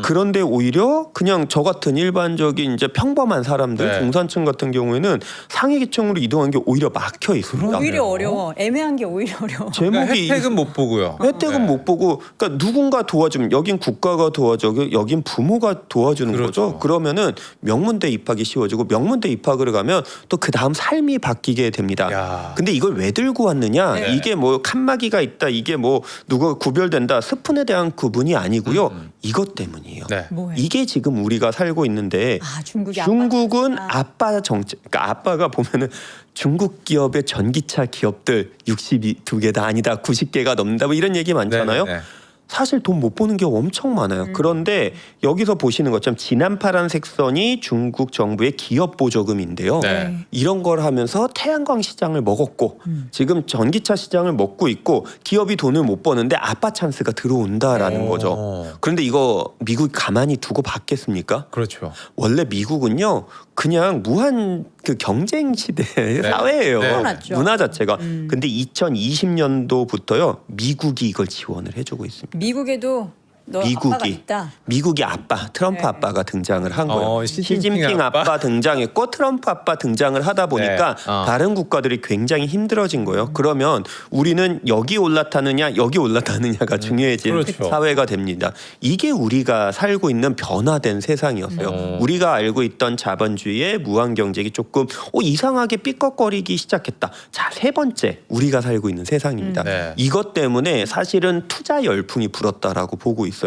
그런데 오히려 그냥 저 같은 일반적인 이제 평범한 사람들 네. 중산층 같은 경우에는 상위 계층으로 이동한 게 오히려 막혀 있습니다. 오히려 어려워. 애매한 게 오히려 어려워. 그러니까 제목이 혜택은 못 보고요. 혜택은 네. 못 보고 그러니까 누군가 도와주면 여긴 국가가 도와줘 여긴 부모가 도와주는 그렇죠. 거죠. 그러면은 명문대 입학이 쉬워지고 명문대 입학을 가면 또 그 다음 삶이 바뀌게 됩니다. 야. 근데 이걸 왜 들고 왔느냐? 네. 이게 뭐 칸막이가 있다. 이게 뭐 누가 구별된다. 스푼에 대한 구분이 아니고요. 이것 때문이에요. 네. 뭐예요? 이게 지금 우리가 살고 있는데 중국이 중국은 아빠 아빠 정책, 그러니까 아빠가 보면은 중국 기업의 전기차 기업들 62개 다 아니다 90개가 넘는다 뭐 이런 얘기 많잖아요. 네, 네, 네. 사실 돈 못 버는 게 엄청 많아요. 그런데 여기서 보시는 것처럼 진한 파란색 선이 중국 정부의 기업 보조금인데요. 네. 이런 걸 하면서 태양광 시장을 먹었고 지금 전기차 시장을 먹고 있고 기업이 돈을 못 버는데 아빠 찬스가 들어온다라는 네. 거죠. 그런데 이거 미국이 가만히 두고 받겠습니까? 그렇죠. 원래 미국은요 그냥 무한 그 경쟁 시대의 네. 사회예요. 네. 타고났죠. 문화 자체가. 근데 2020년도부터요 미국이 이걸 지원을 해주고 있습니다. 미국에도 너 아빠가 있다. 미국이 아빠 트럼프 네. 아빠가 등장을 한 거예요. 시진핑 아빠 등장했고 트럼프 아빠 등장을 하다 보니까 네. 다른 국가들이 굉장히 힘들어진 거예요. 그러면 우리는 여기 올라타느냐 여기 올라타느냐가 중요해진 그렇죠. 사회가 됩니다. 이게 우리가 살고 있는 변화된 세상이었어요. 우리가 알고 있던 자본주의의 무한 경쟁이 조금 이상하게 삐걱거리기 시작했다. 자, 세 번째 우리가 살고 있는 세상입니다. 네. 이것 때문에 사실은 투자 열풍이 불었다라고 보고 있어요.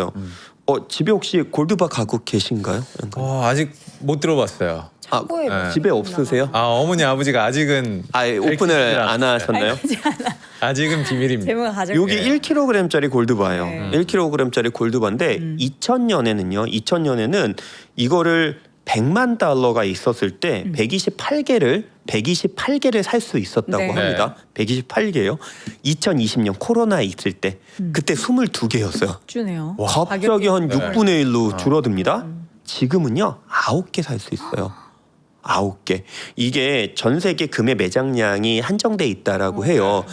집에 혹시 골드바 가고 계신가요? 아직 못 들어봤어요. 창고에 네. 집에 없으세요? 아 어머니 아버지가 아직은 오픈을 안 하셨나요? 아직은 비밀입니다. 제목을 가져. 여기 1kg짜리 골드바예요. 네. 1kg짜리 골드바인데 2000년에는 이거를 100만 달러가 있었을 때 128개를 살 수 있었다고 네. 합니다. 128개요. 2020년 코로나 있을 때 그때 22개였어요. 주네요. 갑자기 한 네. 6분의 1로 줄어듭니다. 지금은요 9개 살 수 있어요. 9개. 이게 전 세계 금의 매장량이 한정돼 있다라고 해요.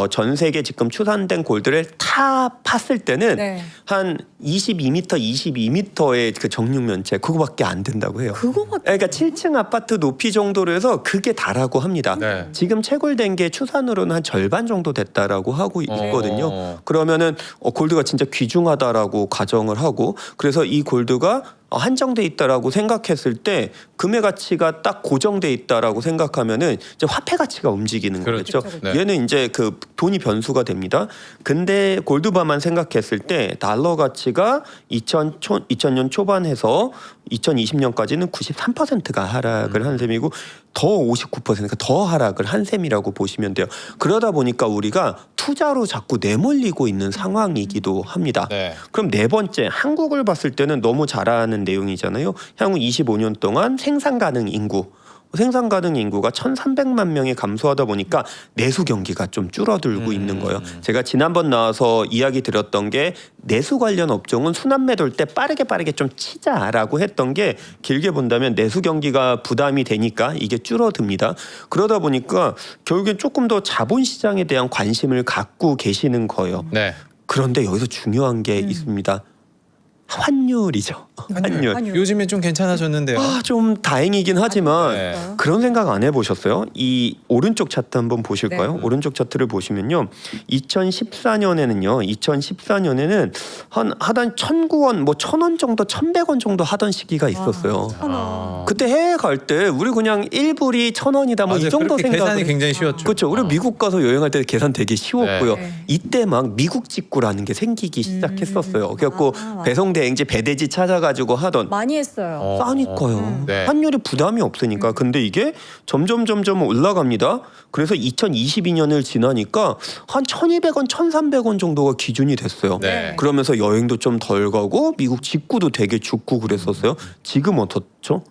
전 세계 지금 추산된 골드를 다 팠을 때는 네. 한 22m의 그 정육면체 그거밖에 안 된다고 해요. 그거밖에. 그러니까 7층 아파트 높이 정도로 해서 그게 다라고 합니다. 네. 지금 채굴된 게 추산으로는 한 절반 정도 됐다라고 하고 있거든요. 그러면은 골드가 진짜 귀중하다라고 가정을 하고 그래서 이 골드가 한정돼 있다라고 생각했을 때 금의 가치가 딱 고정돼 있다라고 생각하면은 이제 화폐 가치가 움직이는 그렇죠. 거겠죠. 네. 얘는 이제 그 돈이 변수가 됩니다. 근데 골드바만 생각했을 때 달러 가치가 2000년 초반에서 2020년까지는 93%가 하락을 한 셈이고 더 59%가 더 하락을 한 셈이라고 보시면 돼요. 그러다 보니까 우리가 투자로 자꾸 내몰리고 있는 상황이기도 합니다. 네. 그럼 네 번째 한국을 봤을 때는 너무 잘하는 내용이잖아요. 향후 25년 동안 생산 가능 인구가 1,300만 명이 감소하다 보니까 내수 경기가 좀 줄어들고 있는 거예요. 제가 지난번 나와서 이야기 드렸던 게 내수 관련 업종은 순환 매도일 때 빠르게 좀 치자라고 했던 게 길게 본다면 내수 경기가 부담이 되니까 이게 줄어듭니다. 그러다 보니까 결국엔 조금 더 자본 시장에 대한 관심을 갖고 계시는 거예요. 네. 그런데 여기서 중요한 게 있습니다. 환율이죠. 환율. 요즘에 좀 괜찮아졌는데요. 좀 다행이긴 하지만 네. 그런 생각 안 해보셨어요? 이 오른쪽 차트 한번 보실까요? 네. 오른쪽 차트를 보시면요, 2014년에는 한 하단 1,009원, 뭐 1,000원 정도, 1,100원 정도 하던 시기가 있었어요. 그때 해외 갈 때 우리 그냥 1불이 1,000원이다 뭐 이 맞아요. 정도 그렇게 생각을 계산이 굉장히 쉬웠죠. 그렇죠. 우리 미국 가서 여행할 때 계산 되게 쉬웠고요. 네. 이때 막 미국 직구라는 게 생기기 시작했었어요. 그래갖고 맞아. 배송 대행지 배대지 찾아가지고 하던 많이 했어요. 싸니까요. 네. 환율이 부담이 없으니까. 근데 이게 점점 올라갑니다. 그래서 2022년을 지나니까 한 1,200원, 1,300원 정도가 기준이 됐어요. 네. 그러면서 여행도 좀 덜 가고 미국 직구도 되게 죽고 그랬었어요. 지금 어떻죠?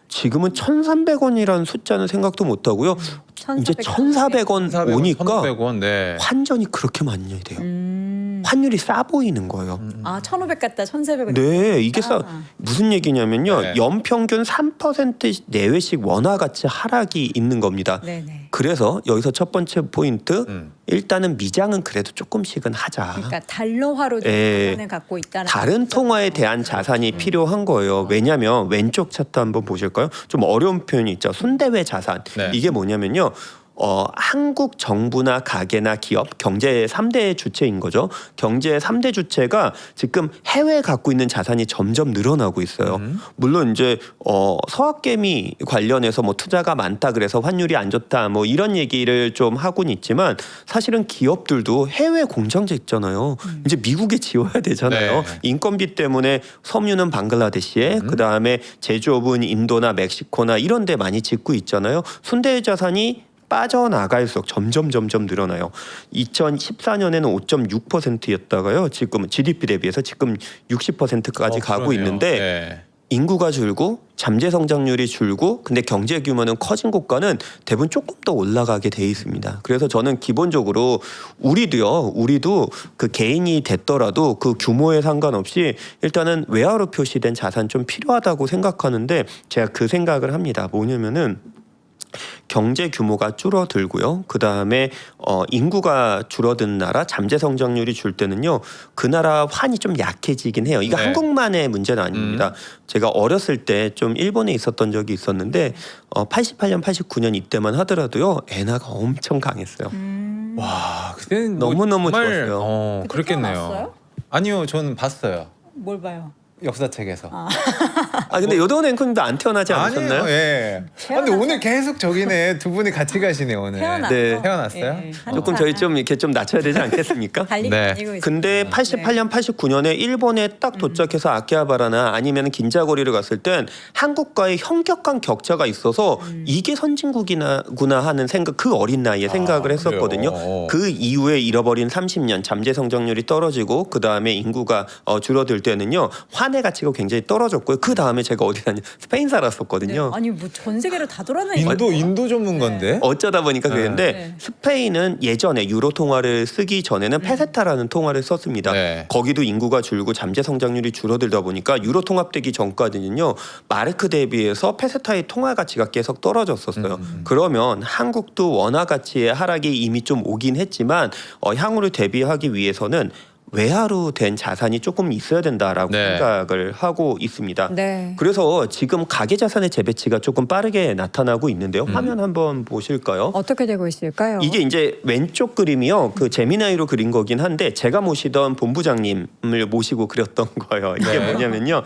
지금은 1,300원이라는 숫자는 생각도 못 하고요. 이제 1,400원 1,400원, 오니까 1,500원. 네. 환전이 그렇게 많이 돼요. 환율이 싸 보이는 거예요. 1,500 갔다 1,400원. 네, 이게 무슨 얘기냐면요. 네. 연평균 3% 내외씩 원화 가치 하락이 있는 겁니다. 네네. 그래서 여기서 첫 번째 포인트, 일단은 미장은 그래도 조금씩은 하자. 그러니까 달러화로 예. 자산을 갖고 있다는. 다른 통화에 대한 자산이 필요한 거예요. 왜냐하면 왼쪽 차트 한번 보실까요? 좀 어려운 표현이 있죠. 순대외 자산. 네. 이게 뭐냐면요. 한국 정부나 가게나 기업, 경제의 3대 주체인 거죠. 경제의 3대 주체가 지금 해외에 갖고 있는 자산이 점점 늘어나고 있어요. 물론 이제 서학개미 관련해서 뭐 투자가 많다 그래서 환율이 안 좋다 뭐 이런 얘기를 좀 하고는 있지만 사실은 기업들도 해외 공장제 있잖아요. 이제 미국에 지어야 되잖아요. 네. 인건비 때문에 섬유는 방글라데시에 그다음에 제조업은 인도나 멕시코나 이런 데 많이 짓고 있잖아요. 순대 자산이 빠져나갈수록 점점 늘어나요. 2014년에는 5.6%였다가요. 지금 GDP 대비해서 지금 60%까지 가고 그러네요. 있는데 네. 인구가 줄고 잠재 성장률이 줄고 근데 경제 규모는 커진 국가는 대부분 조금 더 올라가게 돼 있습니다. 그래서 저는 기본적으로 우리도 그 개인이 됐더라도 그 규모에 상관없이 일단은 외화로 표시된 자산 좀 필요하다고 생각하는데 제가 그 생각을 합니다. 뭐냐면은 경제 규모가 줄어들고요. 그 다음에 인구가 줄어든 나라, 잠재 성장률이 줄 때는요, 그 나라 환이 좀 약해지긴 해요. 이거 네. 한국만의 문제는 아닙니다. 제가 어렸을 때 좀 일본에 있었던 적이 있었는데 88년, 89년 이때만 하더라도요, 엔화가 엄청 강했어요. 와, 그때는 너무너무 정말, 좋았어요. 그때 그렇겠네요. 태어났어요? 아니요, 저는 봤어요. 뭘 봐요? 역사책에서. 근데 요돈 앵커님도 안 태어나지 않으셨나요? 아니에요. 예. 근데 오늘 계속 저기네 두 분이 같이 가시네요 오늘. 태어나서. 네. 태어났어요? 예, 조금 저희 좀 이렇게 좀 낮춰야 되지 않겠습니까? 달리고 네. 다니고 있습니다. 근데 88년, 89년에 일본에 딱 도착해서 아키하바라나 아니면 긴자거리를 갔을 땐 한국과의 현격한 격차가 있어서 이게 선진국이구나 하는 생각, 그 어린 나이에 생각을 했었거든요. 그래요? 그 이후에 잃어버린 30년 잠재 성장률이 떨어지고 그 다음에 인구가 줄어들 때는요 환의 가치가 굉장히 떨어졌고요. 그 다음에 제가 어디 다니 스페인 살았었거든요. 아니 뭐 전 세계를 다 돌아다니고 인도 전문가인데. 어쩌다 보니까 그랬는데 네. 스페인은 예전에 유로 통화를 쓰기 전에는 페세타라는 통화를 썼습니다. 네. 거기도 인구가 줄고 잠재 성장률이 줄어들다 보니까 유로 통합되기 전까지는요 마르크 대비해서 페세타의 통화 가치가 계속 떨어졌었어요. 그러면 한국도 원화 가치의 하락이 이미 좀 오긴 했지만 향후를 대비하기 위해서는 외화로 된 자산이 조금 있어야 된다라고 네. 생각을 하고 있습니다. 네. 그래서 지금 가계 자산의 재배치가 조금 빠르게 나타나고 있는데요. 화면 한번 보실까요? 어떻게 되고 있을까요? 이게 이제 왼쪽 그림이요. 그 제미나이로 그린 거긴 한데 제가 모시던 본부장님을 모시고 그렸던 거예요. 이게 네. 뭐냐면요.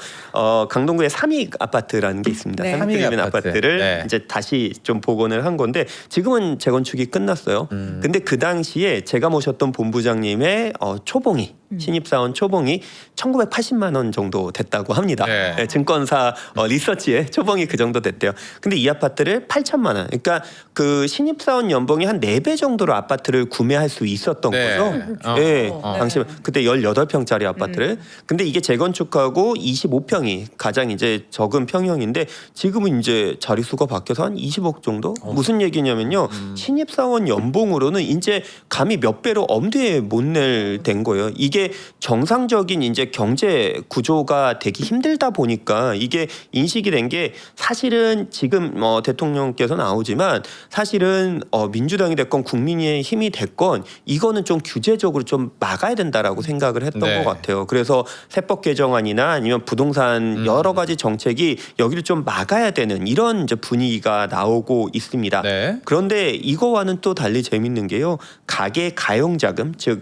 강동구의 삼익 아파트라는 게 있습니다. 네. 삼익 삼익 아파트. 아파트를 네. 이제 다시 좀 복원을 한 건데 지금은 재건축이 끝났어요. 근데 그 당시에 제가 모셨던 본부장님의 초봉이 신입사원 초봉이 1980만 원 정도 됐다고 합니다. 네. 네, 증권사 리서치에 초봉이 그 정도 됐대요. 근데 이 아파트를 8천만 원. 그러니까 그 신입사원 연봉이 한 4배 정도로 아파트를 구매할 수 있었던 네. 거죠. 네. 네. 당시 그때 18평짜리 아파트를. 근데 이게 재건축하고 25평이 가장 이제 적은 평형인데 지금은 이제 자릿수가 바뀌어서 한 20억 정도? 무슨 얘기냐면요. 신입사원 연봉으로는 이제 감히 몇 배로 엄두에 못 낼 된 거예요. 이게 정상적인 이제 경제 구조가 되기 힘들다 보니까 이게 인식이 된 게 사실은 지금 대통령께서 나오지만 사실은 민주당이 됐건 국민의 힘이 됐건 이거는 좀 규제적으로 좀 막아야 된다라고 생각을 했던 네. 것 같아요. 그래서 세법 개정안이나 아니면 부동산 여러 가지 정책이 여기를 좀 막아야 되는 이런 이제 분위기가 나오고 있습니다. 네. 그런데 이거와는 또 달리 재밌는 게요. 가계 가용자금 즉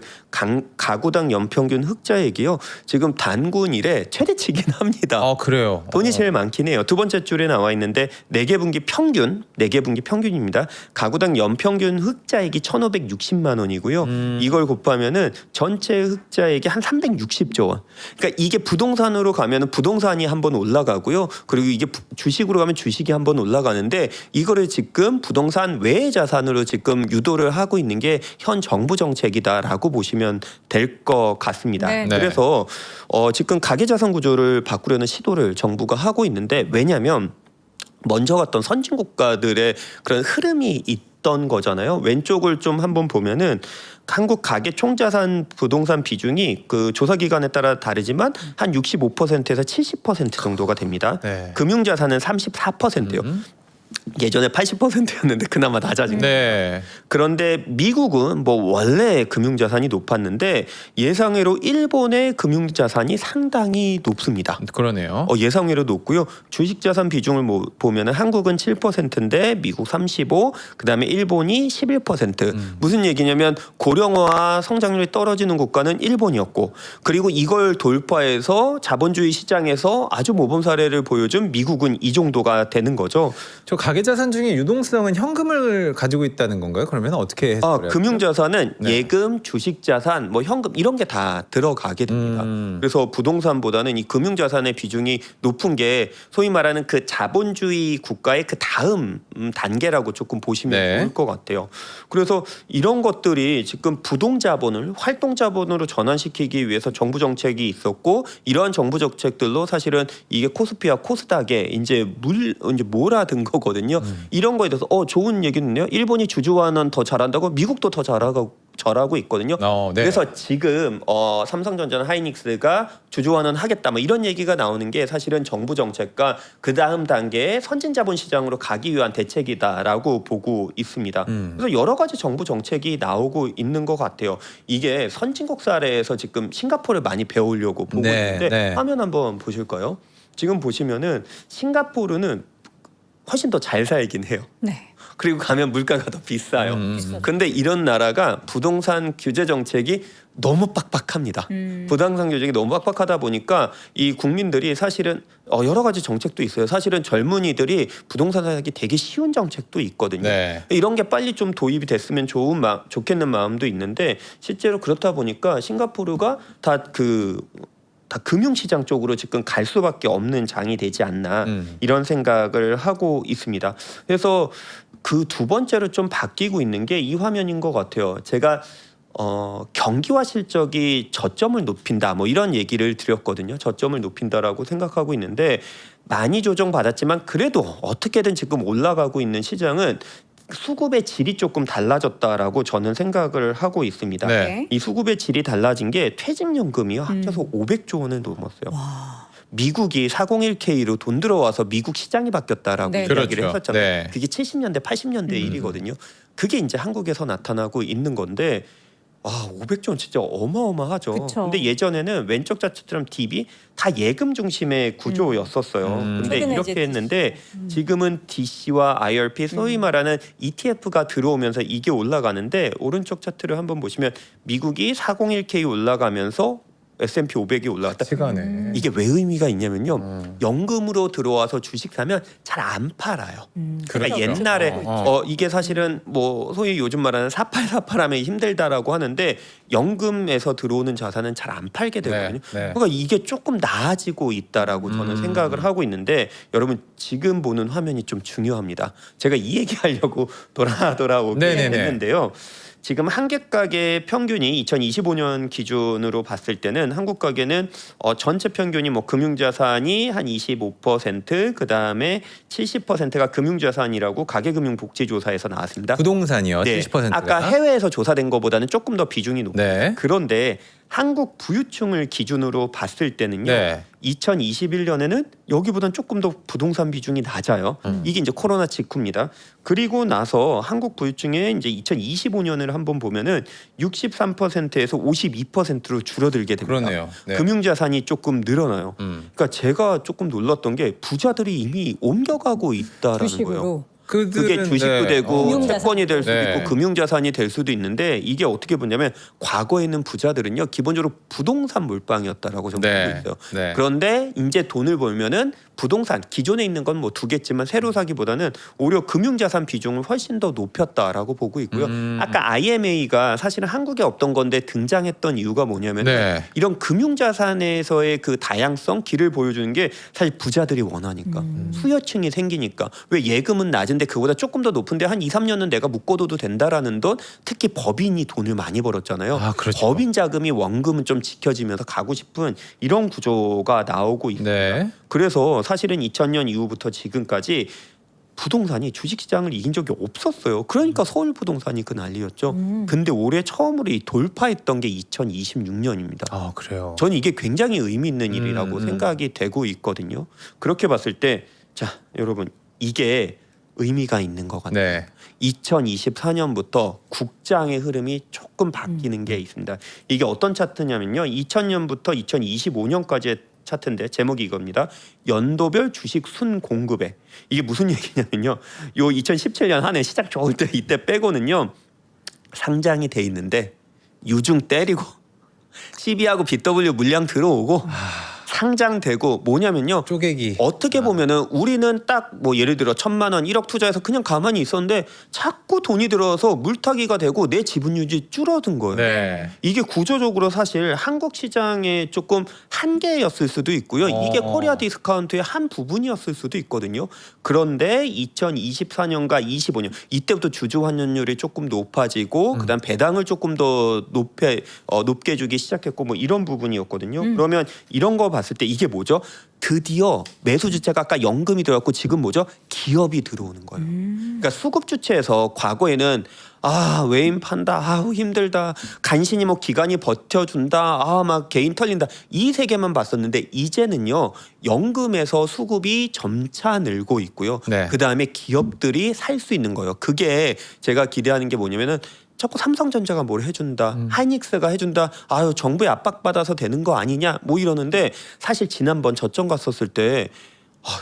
가구당 연평균 흑자액이요. 지금 단군 이래 최대치긴 합니다. 그래요. 돈이 제일 많긴 해요. 두 번째 줄에 나와 있는데 4개 분기 평균, 4개 분기 평균입니다. 가구당 연평균 흑자액이 1,560만 원이고요. 이걸 곱하면은 전체 흑자액이 한 360조 원. 그러니까 이게 부동산으로 가면은 부동산이 한번 올라가고요. 그리고 이게 주식으로 가면 주식이 한번 올라가는데 이거를 지금 부동산 외의 자산으로 지금 유도를 하고 있는 게 현 정부 정책이다라고 보시면 될 것 같습니다. 네. 네. 그래서 지금 가계자산 구조를 바꾸려는 시도를 정부가 하고 있는데 왜냐하면 먼저 갔던 선진 국가들의 그런 흐름이 있던 거잖아요. 왼쪽을 좀 한번 보면은 한국 가계 총자산 부동산 비중이 그 조사 기관에 따라 다르지만 한 65%에서 70% 정도가 됩니다. 네. 금융자산은 34%예요. 예전에 80%였는데 그나마 낮아진 거예요. 네. 그런데 미국은 뭐 원래 금융자산이 높았는데 예상외로 일본의 금융자산이 상당히 높습니다. 그러네요. 예상외로 높고요. 주식자산 비중을 보면은 한국은 7%인데 미국 35, 그다음에 일본이 11%. 무슨 얘기냐면 고령화 성장률이 떨어지는 국가는 일본이었고, 그리고 이걸 돌파해서 자본주의 시장에서 아주 모범 사례를 보여준 미국은 이 정도가 되는 거죠. 저 가계자산 중에 유동성은 현금을 가지고 있다는 건가요? 그러면 어떻게 해석을 해야 금융자산은 네. 예금, 주식자산, 뭐 현금 이런 게 다 들어가게 됩니다. 그래서 부동산보다는 이 금융자산의 비중이 높은 게 소위 말하는 그 자본주의 국가의 그 다음 단계라고 조금 보시면 네. 좋을 것 같아요. 그래서 이런 것들이 지금 부동자본을 활동자본으로 전환시키기 위해서 정부 정책이 있었고 이러한 정부 정책들로 사실은 이게 코스피와 코스닥에 이제 몰아든 거거든요. 이런 거에 대해서 좋은 얘기는요. 일본이 주주환원 더 잘한다고 미국도 더 잘하고 있거든요. 네. 그래서 지금 삼성전자나 하이닉스가 주주환원 하겠다 뭐 이런 얘기가 나오는 게 사실은 정부 정책과 그 다음 단계의 선진자본 시장으로 가기 위한 대책이다라고 보고 있습니다. 그래서 여러 가지 정부 정책이 나오고 있는 것 같아요. 이게 선진국 사례에서 지금 싱가포르를 많이 배우려고 보고 네, 있는데 네. 화면 한번 보실까요? 지금 보시면은 싱가포르는 훨씬 더 잘 살긴 해요. 네. 그리고 가면 물가가 더 비싸요. 비싸죠. 근데 이런 나라가 부동산 규제 정책이 너무 빡빡합니다. 부동산 규제가 너무 빡빡하다 보니까 이 국민들이 사실은 여러 가지 정책도 있어요. 사실은 젊은이들이 부동산 사기 되게 쉬운 정책도 있거든요. 네. 이런 게 빨리 좀 도입이 됐으면 좋겠는 마음도 있는데 실제로 그렇다 보니까 싱가포르가 다 금융시장 쪽으로 지금 갈 수밖에 없는 장이 되지 않나 이런 생각을 하고 있습니다. 그래서 그 두 번째로 좀 바뀌고 있는 게 이 화면인 것 같아요. 제가 경기화 실적이 저점을 높인다 뭐 이런 얘기를 드렸거든요. 저점을 높인다라고 생각하고 있는데 많이 조정받았지만 그래도 어떻게든 지금 올라가고 있는 시장은 수급의 질이 조금 달라졌다라고 저는 생각을 하고 있습니다. 네. 이 수급의 질이 달라진 게 퇴직연금이요. 합쳐서 500조 원을 넘었어요. 미국이 401k로 돈 들어와서 미국 시장이 바뀌었다라고 네. 이야기를 그렇죠. 했었잖아요. 네. 그게 70년대, 80년대 일이거든요. 그게 이제 한국에서 나타나고 있는 건데 500조 원 진짜 어마어마하죠. 그쵸. 근데 예전에는 왼쪽 자처럼 DB 다 예금 중심의 구조였었어요. 근데 최근에 이렇게 이제 했는데 지금은 DC와 IRP 소위 말하는 ETF가 들어오면서 이게 올라가는데 오른쪽 차트를 한번 보시면 미국이 401k 올라가면서 S&P 500이 올라갔다. 시간에. 이게 왜 의미가 있냐면요. 연금으로 들어와서 주식 사면 잘 안 팔아요. 그러니까 그렇죠. 옛날에 이게 사실은 뭐 소위 요즘 말하는 사팔사팔하면 힘들다라고 하는데 연금에서 들어오는 자산은 잘 안 팔게 되거든요. 네. 그러니까 이게 조금 나아지고 있다라고 저는 생각을 하고 있는데 여러분 지금 보는 화면이 좀 중요합니다. 제가 이 얘기하려고 돌아오게 네네네. 됐는데요. 지금 한국 가계 평균이 2025년 기준으로 봤을 때는 한국 가계는 전체 평균이 뭐 금융자산이 한 25%, 그 다음에 70%가 금융자산이라고 가계금융복지조사에서 나왔습니다. 부동산이요. 네, 70%가. 아까 해외에서 조사된 것보다는 조금 더 비중이 높아요. 네. 그런데 한국 부유층을 기준으로 봤을 때는요. 네. 2021년에는 여기보다는 조금 더 부동산 비중이 낮아요. 이게 이제 코로나 직후입니다. 그리고 나서 한국 부유층의 이제 2025년을 한번 보면은 63%에서 52%로 줄어들게 됩니다. 그러네요. 네. 금융자산이 조금 늘어나요. 그러니까 제가 조금 놀랐던 게 부자들이 이미 옮겨가고 있다라는 거예요. 주식으로. 그게 그들은, 주식도 네. 되고 금융자산. 채권이 될 수도 네. 있고 금융자산이 될 수도 있는데 이게 어떻게 보냐면 과거에는 부자들은요 기본적으로 부동산 몰빵이었다라고 저는 보고 네. 있어요. 네. 그런데 이제 돈을 벌면은 부동산 기존에 있는 건 뭐 두 개지만 새로 사기보다는 오히려 금융자산 비중을 훨씬 더 높였다라고 보고 있고요. 아까 IMA가 사실은 한국에 없던 건데 등장했던 이유가 뭐냐면 네. 이런 금융자산에서의 그 다양성 길을 보여주는 게 사실 부자들이 원하니까 수요층이 생기니까 왜 예금은 낮은데 그보다 조금 더 높은데 한 2, 3년은 내가 묶어둬도 된다라는 돈 특히 법인이 돈을 많이 벌었잖아요. 아, 그렇죠. 법인 자금이 원금은 좀 지켜지면서 가고 싶은 이런 구조가 나오고 있습니다. 네. 그래서 사실은 2000년 이후부터 지금까지 부동산이 주식시장을 이긴 적이 없었어요. 그러니까 서울 부동산이 그 난리였죠. 근데 올해 처음으로 이 돌파했던 게 2026년입니다. 아, 그래요. 저는 이게 굉장히 의미 있는 일이라고 생각이 되고 있거든요. 그렇게 봤을 때, 자, 여러분, 이게 의미가 있는 것 같아요. 네. 2024년부터 국장의 흐름이 조금 바뀌는 게 있습니다. 이게 어떤 차트냐면요. 2000년부터 2025년까지의 차트인데 제목이 이겁니다. 연도별 주식 순공급액. 이게 무슨 얘기냐면요. 요 2017년 한 해 시장 좋을 때 이때 빼고는요. 상장이 돼 있는데 유중 때리고 CB하고 BW 물량 들어오고 상장되고 뭐냐면요. 쪼개기. 어떻게 보면은 우리는 딱 뭐 예를 들어 1,000만 원 1억 투자해서 그냥 가만히 있었는데 자꾸 돈이 들어서 물타기가 되고 내 지분 유지 줄어든 거예요. 네. 이게 구조적으로 사실 한국 시장의 조금 한계였을 수도 있고요. 이게 코리아 디스카운트의 한 부분이었을 수도 있거든요. 그런데 2024년과 25년 이때부터 주주 환원율이 조금 높아지고 그다음 배당을 조금 더 높게 주기 시작했고 뭐 이런 부분이었거든요. 그러면 이런 거 봤을 때 이게 뭐죠? 드디어 매수 주체가 아까 연금이 들어갔고 지금 뭐죠? 기업이 들어오는 거예요. 그러니까 수급 주체에서 과거에는 외인 판다, 힘들다, 간신히 뭐 기관이 버텨준다, 막 개인 털린다 이 세 개만 봤었는데 이제는요 연금에서 수급이 점차 늘고 있고요. 네. 그 다음에 기업들이 살 수 있는 거예요. 그게 제가 기대하는 게 뭐냐면은. 자꾸 삼성전자가 뭘 해준다, 하이닉스가 해준다, 정부에 압박받아서 되는 거 아니냐, 뭐 이러는데 사실 지난번 저점 갔었을 때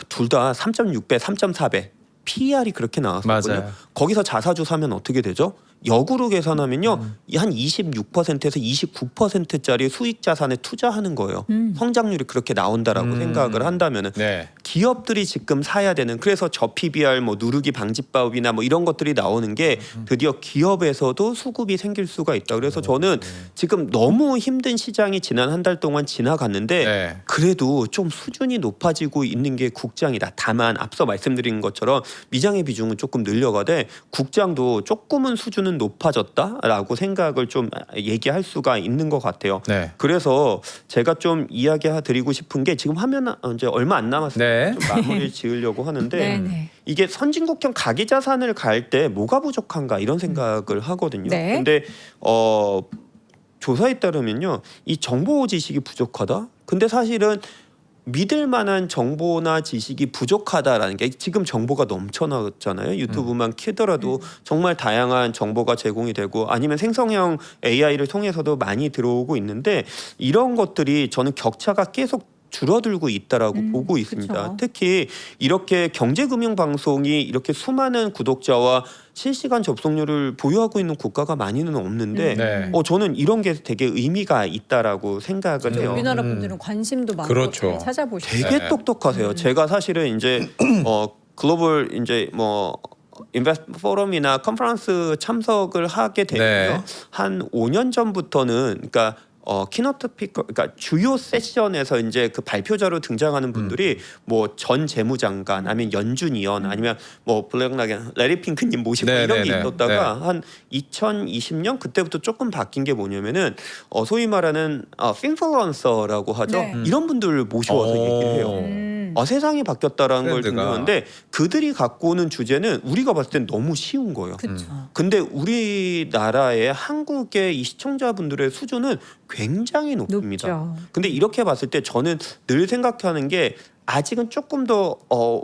둘 다 3.6배, 3.4배 PER이 그렇게 나왔었거든요. 맞아요. 거기서 자사주 사면 어떻게 되죠? 역으로 계산하면요, 한 26%에서 29%짜리 수익 자산에 투자하는 거예요. 성장률이 그렇게 나온다라고 생각을 한다면은 네. 기업들이 지금 사야 되는, 그래서 저PBR 뭐 누르기 방지법이나 뭐 이런 것들이 나오는 게 드디어 기업에서도 수급이 생길 수가 있다. 그래서 저는 지금 너무 힘든 시장이 지난 한 달 동안 지나갔는데 네. 그래도 좀 수준이 높아지고 있는 게 국장이다. 다만 앞서 말씀드린 것처럼 미장의 비중은 조금 늘려가되 국장도 조금은 수준은 높아졌다라고 생각을 좀 얘기할 수가 있는 것 같아요. 네. 그래서 제가 좀 이야기 드리고 싶은 게 지금 화면 이제 얼마 안 남았어요. 네. 좀 마무리를 지으려고 하는데 네, 네. 이게 선진국형 가계 자산을 갈 때 뭐가 부족한가 이런 생각을 하거든요. 네. 근데 조사에 따르면요, 이 정보 지식이 부족하다. 근데 사실은 믿을 만한 정보나 지식이 부족하다라는 게, 지금 정보가 넘쳐나잖아요. 유튜브만 키더라도 정말 다양한 정보가 제공이 되고 아니면 생성형 AI를 통해서도 많이 들어오고 있는데 이런 것들이 저는 격차가 계속 줄어들고 있다라고 보고 있습니다. 그쵸. 특히 이렇게 경제금융 방송이 이렇게 수많은 구독자와 실시간 접속률을 보유하고 있는 국가가 많이는 없는데 네. 저는 이런 게 되게 의미가 있다라고 생각을 해요. 우리나라 분들은 관심도 많고 그렇죠. 잘 찾아보시고. 되게 네. 똑똑하세요. 제가 사실은 이제 글로벌 이제 뭐 인베스트 포럼이나 컨퍼런스 참석을 하게 되면요. 네. 한 5년 전부터는, 그러니까 키노트 피커, 그러니까 주요 세션에서 이제 그 발표자로 등장하는 분들이 뭐 전 재무장관, 아니면 연준 의원, 아니면 뭐 블랙락의 레리 핑크님 모시고 네, 이런 네, 게 네. 있었다가 한 2020년 그때부터 조금 바뀐 게 뭐냐면은 소위 말하는 인플루언서라고 하죠. 네. 이런 분들을 모셔와서 얘기를 해요. 세상이 바뀌었다라는 걸 트렌드가. 듣는데 그들이 갖고 오는 주제는 우리가 봤을 땐 너무 쉬운 거예요. 그렇죠. 근데 우리나라의 한국의 이 시청자분들의 수준은 굉장히 높습니다. 높죠. 근데 이렇게 봤을 때 저는 늘 생각하는 게 아직은 조금 더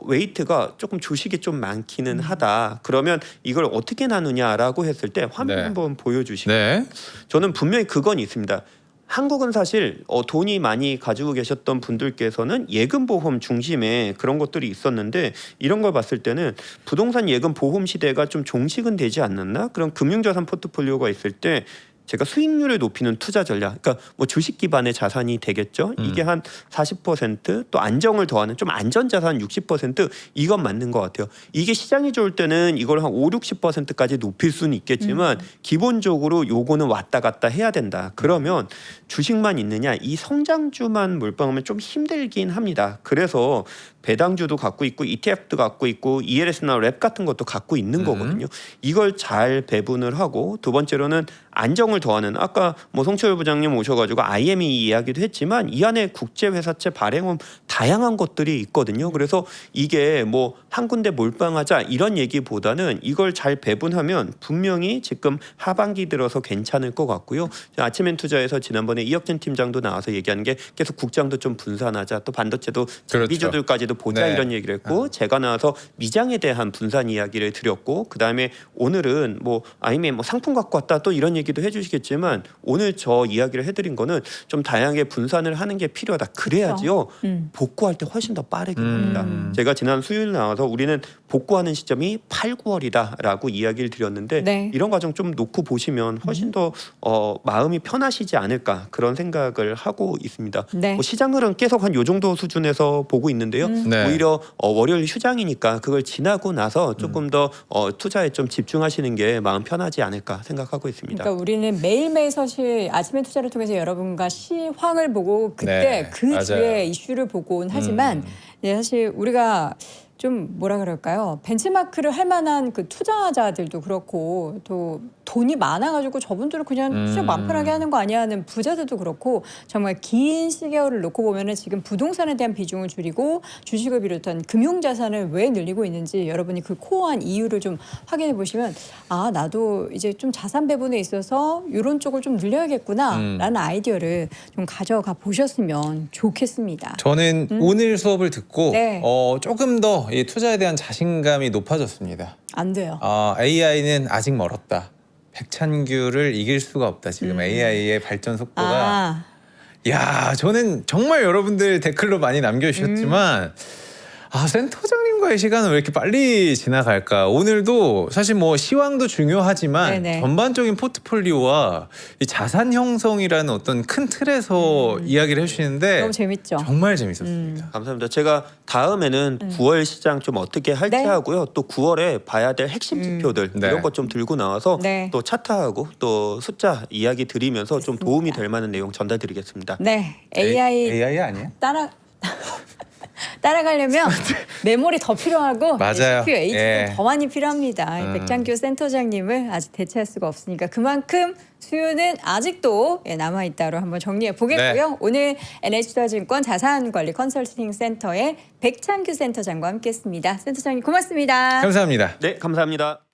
웨이트가 조금 주식이 좀 많기는 하다. 그러면 이걸 어떻게 나누냐라고 했을 때 화면 네. 한번 보여주시고 네. 저는 분명히 그건 있습니다. 한국은 사실 돈이 많이 가지고 계셨던 분들께서는 예금보험 중심의 그런 것들이 있었는데 이런 걸 봤을 때는 부동산 예금보험 시대가 좀 종식은 되지 않았나? 그런 금융자산 포트폴리오가 있을 때 제가 수익률을 높이는 투자 전략, 그러니까 뭐 주식 기반의 자산이 되겠죠. 이게 한 40%또 안정을 더하는 좀 안전 자산 60% 이건 맞는 것 같아요. 이게 시장이 좋을 때는 이걸 한 5, 60%까지 높일 수는 있겠지만 기본적으로 요거는 왔다 갔다 해야 된다. 그러면 주식만 있느냐, 이 성장주만 몰빵하면 좀 힘들긴 합니다. 그래서 배당주도 갖고 있고 ETF도 갖고 있고 ELS나 랩 같은 것도 갖고 있는 거거든요. 이걸 잘 배분을 하고 두 번째로는 안정을 더하는, 아까 뭐 송철 부장님 오셔가지고 IME 이야기도 했지만 이 안에 국제회사채 발행은 다양한 것들이 있거든요. 그래서 이게 뭐 한 군데 몰빵하자 이런 얘기보다는 이걸 잘 배분하면 분명히 지금 하반기 들어서 괜찮을 것 같고요. 아침엔 투자에서 지난번에 이혁진 팀장도 나와서 얘기하는 게 계속 국장도 좀 분산하자, 또 반도체도 장비주들까지도 보자 네. 이런 얘기를 했고 제가 나와서 미장에 대한 분산 이야기를 드렸고 그 다음에 오늘은 뭐 아니면 뭐 상품 갖고 왔다 또 이런 얘기도 해주시겠지만 오늘 저 이야기를 해드린 거는 좀 다양하게 분산을 하는 게 필요하다. 그래야지요 복구할 때 훨씬 더 빠르게 됩니다. 제가 지난 수요일 나와서 우리는 복구하는 시점이 8, 9월이다라고 이야기를 드렸는데 네. 이런 과정 좀 놓고 보시면 훨씬 더 마음이 편하시지 않을까 그런 생각을 하고 있습니다. 네. 뭐 시장을은 계속 한 요 정도 수준에서 보고 있는데요. 네. 오히려 월요일 휴장이니까 그걸 지나고 나서 조금 더 투자에 좀 집중하시는 게 마음 편하지 않을까 생각하고 있습니다. 그러니까 우리는 매일매일 사실 아침에 투자를 통해서 여러분과 시황을 보고 그때 네, 그 맞아요. 주에 이슈를 보곤 하지만 사실 우리가 좀 뭐라 그럴까요? 벤치마크를 할 만한 그 투자자들도 그렇고 또 돈이 많아가지고 저분들은 그냥 투자 마음 편하게 하는 거 아니야 하는 부자들도 그렇고 정말 긴 시계열을 놓고 보면은 지금 부동산에 대한 비중을 줄이고 주식을 비롯한 금융자산을 왜 늘리고 있는지 여러분이 그 코어한 이유를 좀 확인해 보시면 아 나도 이제 좀 자산 배분에 있어서 이런 쪽을 좀 늘려야겠구나라는 아이디어를 좀 가져가 보셨으면 좋겠습니다. 저는 오늘 수업을 듣고 네. 조금 더 이 투자에 대한 자신감이 높아졌습니다. 안 돼요. AI는 아직 멀었다. 백찬규를 이길 수가 없다. 지금 AI의 발전 속도가. 야, 저는 정말 여러분들 댓글로 많이 남겨주셨지만 센터장님과의 시간은 왜 이렇게 빨리 지나갈까? 오늘도 사실 뭐 시황도 중요하지만 네네. 전반적인 포트폴리오와 이 자산 형성이라는 어떤 큰 틀에서 이야기를 해주시는데 너무 재밌죠. 정말 재밌었습니다. 감사합니다. 제가 다음에는 9월 시장 좀 어떻게 할지 네. 하고요. 또 9월에 봐야 될 핵심 지표들 네. 이런 것 좀 들고 나와서 네. 또 차트하고 또 숫자 이야기 드리면서 좀 도움이 될 만한 내용 전달드리겠습니다. 네, AI 아니야? 따라가려면 메모리 더 필요하고 맞아요. CPU, H도 예. 더 많이 필요합니다. 백장규 센터장님을 아직 대체할 수가 없으니까 그만큼 수요는 아직도 남아있다로 한번 정리해 보겠고요. 네. 오늘 NH투자증권 자산관리 컨설팅 센터의 백창규 센터장과 함께했습니다. 센터장님 고맙습니다. 감사합니다. 네, 감사합니다.